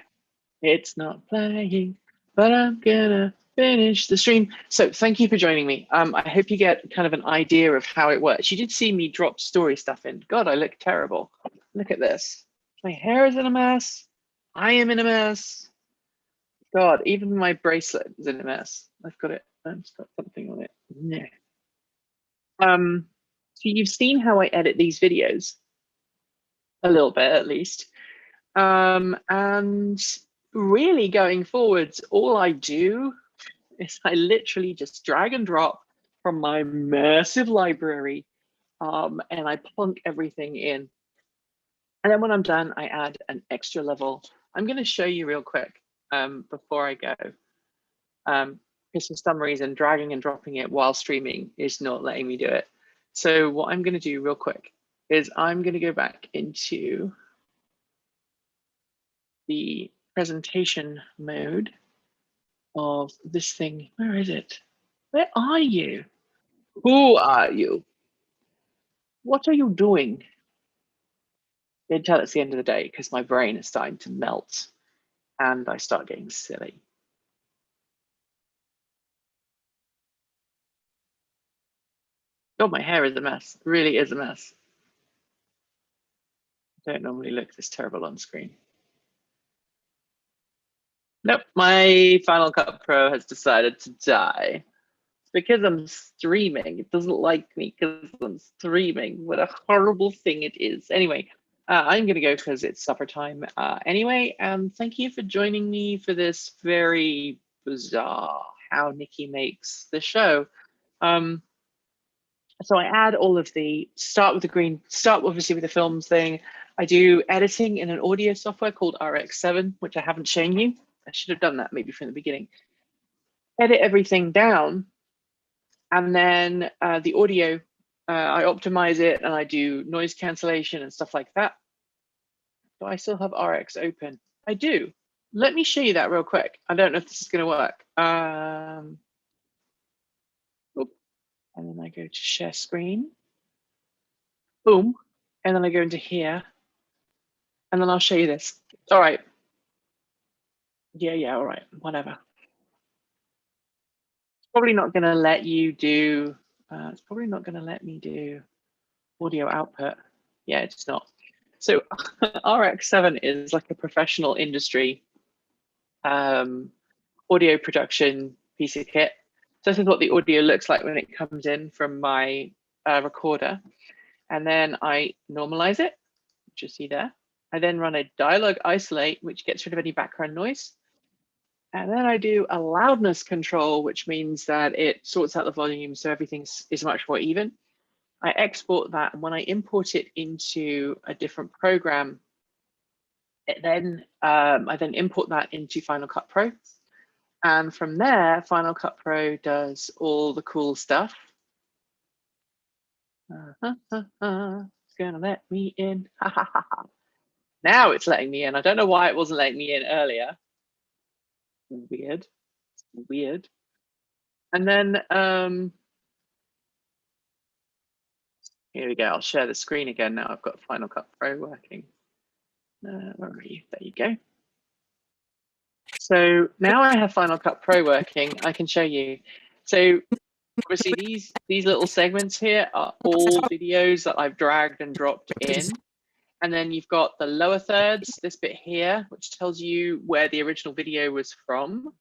Speaker 1: it's not playing, but I'm gonna finish the stream. So thank you for joining me. I hope you get kind of an idea of how it works. You did see me drop story stuff in. God, I look terrible. Look at this. My hair is in a mess. I am in a mess. God, even my bracelet is in a mess. I've got something on it. Yeah. So you've seen how I edit these videos, a little bit at least. And really going forwards, all I do is I literally just drag and drop from my massive library, and I plunk everything in. And then when I'm done, I add an extra level. I'm going to show you real quick before I go, because for some reason, dragging and dropping it while streaming is not letting me do it. So what I'm going to do real quick is I'm going to go back into the presentation mode of this thing. Where is it? Where are you? Who are you? What are you doing? You can tell it's the end of the day because my brain is starting to melt and I start getting silly. God, my hair is a mess. It really is a mess. I don't normally look this terrible on screen. Nope, my Final Cut Pro has decided to die. It's because I'm streaming. It doesn't like me because I'm streaming. What a horrible thing it is. Anyway, I'm going to go because it's supper time anyway. And thank you for joining me for this very bizarre how Nikki makes the show. So I add all of start obviously with the films thing. I do editing in an audio software called RX7, which I haven't shown you. I should have done that maybe from the beginning. Edit everything down. And then the audio, I optimize it and I do noise cancellation and stuff like that. Do I still have RX open? I do. Let me show you that real quick. I don't know if this is going to work. And then I go to share screen. Boom. And then I go into here. And then I'll show you this. All right. Yeah, all right. Whatever. It's probably not going to let you do, it's probably not going to let me do audio output. Yeah, it's not. So RX7 is like a professional industry audio production piece of kit. So this is what the audio looks like when it comes in from my recorder. And then I normalize it, which you see there. I then run a dialogue isolate, which gets rid of any background noise. And then I do a loudness control, which means that it sorts out the volume so everything is much more even. I export that, and when I import it into a different program, I then import that into Final Cut Pro. And from there, Final Cut Pro does all the cool stuff. It's gonna let me in. Now it's letting me in. I don't know why it wasn't letting me in earlier. Weird. And then here we go. I'll share the screen again now. I've got Final Cut Pro working. Where are you? There you go. So now I have Final Cut Pro working. I can show you. So obviously these little segments here are all videos that I've dragged and dropped in. And then you've got the lower thirds, this bit here, which tells you where the original video was from.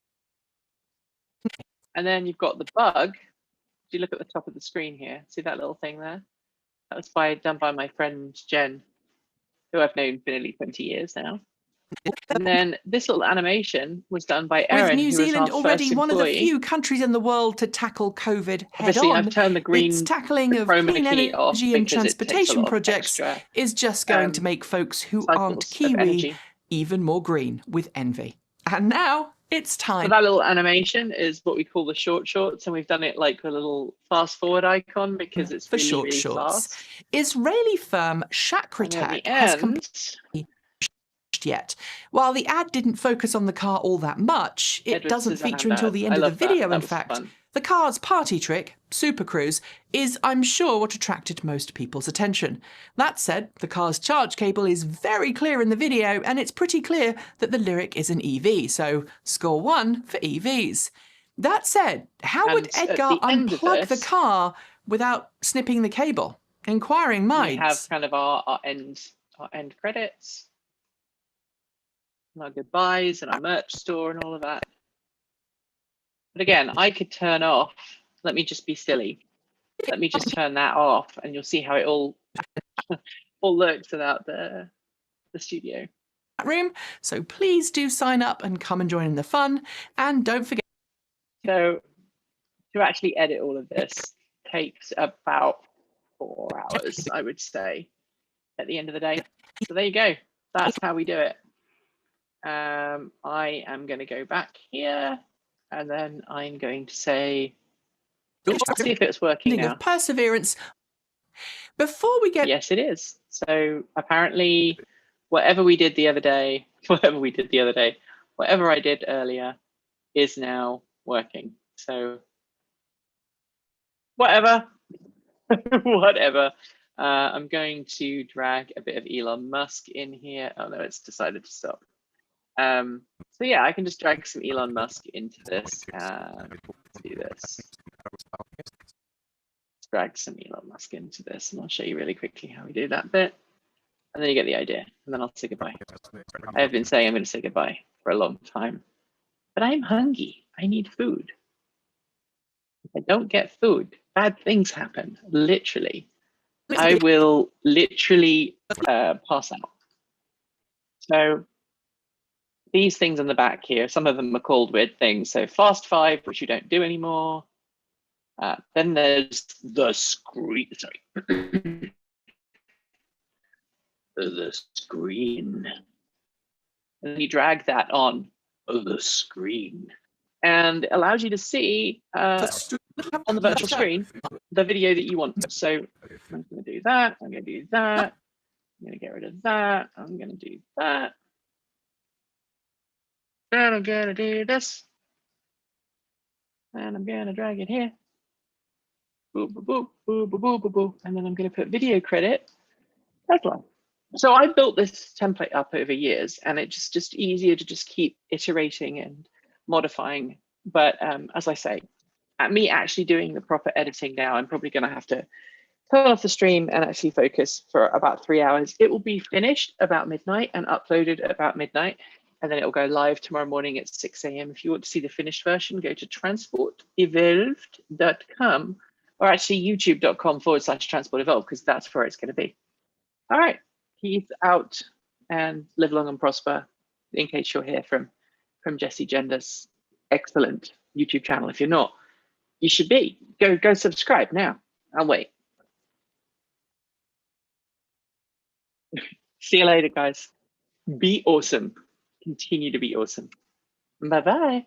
Speaker 1: And then you've got the bug. If you look at the top of the screen here, see that little thing there? That was done by my friend Jen, who I've known for nearly 20 years now. And then this little animation was done by Erin,
Speaker 2: with New Zealand already one of the
Speaker 1: employee.
Speaker 2: few countries in the world to tackle COVID head
Speaker 1: Obviously,
Speaker 2: on.
Speaker 1: I've turned the green
Speaker 2: its tackling of
Speaker 1: chroma
Speaker 2: clean
Speaker 1: key off
Speaker 2: energy and
Speaker 1: because it takes a
Speaker 2: transportation
Speaker 1: lot of
Speaker 2: projects
Speaker 1: extra,
Speaker 2: is just going to make folks who aren't
Speaker 1: cycles of
Speaker 2: Kiwi
Speaker 1: energy.
Speaker 2: even more green with envy. And now it's
Speaker 1: So
Speaker 2: time.
Speaker 1: that little animation is what we call the shorts, and we've done it like a little fast forward icon because it's
Speaker 2: for
Speaker 1: really, really
Speaker 2: shorts.
Speaker 1: fast.
Speaker 2: Israeli firm Shakratak has completed yet. While the ad didn't focus on the car all that much, it
Speaker 1: Edward
Speaker 2: doesn't feature until the end
Speaker 1: I
Speaker 2: of the
Speaker 1: love that.
Speaker 2: video,
Speaker 1: That
Speaker 2: in
Speaker 1: was
Speaker 2: fact.
Speaker 1: fun.
Speaker 2: The car's party trick, Super Cruise, is, I'm sure, what attracted most people's attention. That said, the car's charge cable is very clear in the video, and it's pretty clear that the lyric is an EV, so score 1 for EVs. That said, how would Edgar unplug the car without snipping the cable? Inquiring minds.
Speaker 1: We have kind of our end credits. and our goodbyes and our merch store and all of that. But again, I could turn off. Let me just be silly. Let me just turn that off, and you'll see how it all looks without the studio.
Speaker 2: Room. So please do sign up and come and join in the fun. And don't forget.
Speaker 1: So to actually edit all of this takes about 4 hours, I would say, at the end of the day. So there you go. That's how we do it. I am going to go back here, and then I'm going to say, let's see if it's working now.
Speaker 2: Of perseverance. Before we get...
Speaker 1: Yes, it is. So apparently, whatever we did the other day, whatever I did earlier is now working. So whatever, whatever. I'm going to drag a bit of Elon Musk in here. Oh no, it's decided to stop. So yeah, I can just drag some Elon Musk into this and do this. Let's drag some Elon Musk into this, and I'll show you really quickly how we do that bit. And then you get the idea, and then I'll say goodbye. I have been saying I'm going to say goodbye for a long time, but I'm hungry. I need food. If I don't get food, bad things happen, literally. I will literally pass out. So these things on the back here, some of them are called weird things. So fast 5, which you don't do anymore. Then there's the screen, sorry. The screen. And then you drag that on the screen. And it allows you to see on the virtual screen the video that you want. So I'm going to do that. I'm going to do that. I'm going to get rid of that. I'm going to do that. And I'm going to do this. And I'm going to drag it here. Boo, boo, boo, boo, boo, boo, boo, boo. And then I'm going to put video credit. That's one. So I built this template up over years, and it's just easier to just keep iterating and modifying. But as I say, at me actually doing the proper editing now, I'm probably going to have to turn off the stream and actually focus for about 3 hours. It will be finished about midnight and uploaded at about midnight, and then it will go live tomorrow morning at 6 a.m. If you want to see the finished version, go to transportevolved.com, or actually youtube.com/transportevolved, because that's where it's going to be. All right, Keith out, and live long and prosper. In case you'll hear from Jesse Gender's excellent YouTube channel. If you're not, you should be. Go subscribe now. I'll wait. See you later, guys. Be awesome. Continue to be awesome. Bye-bye.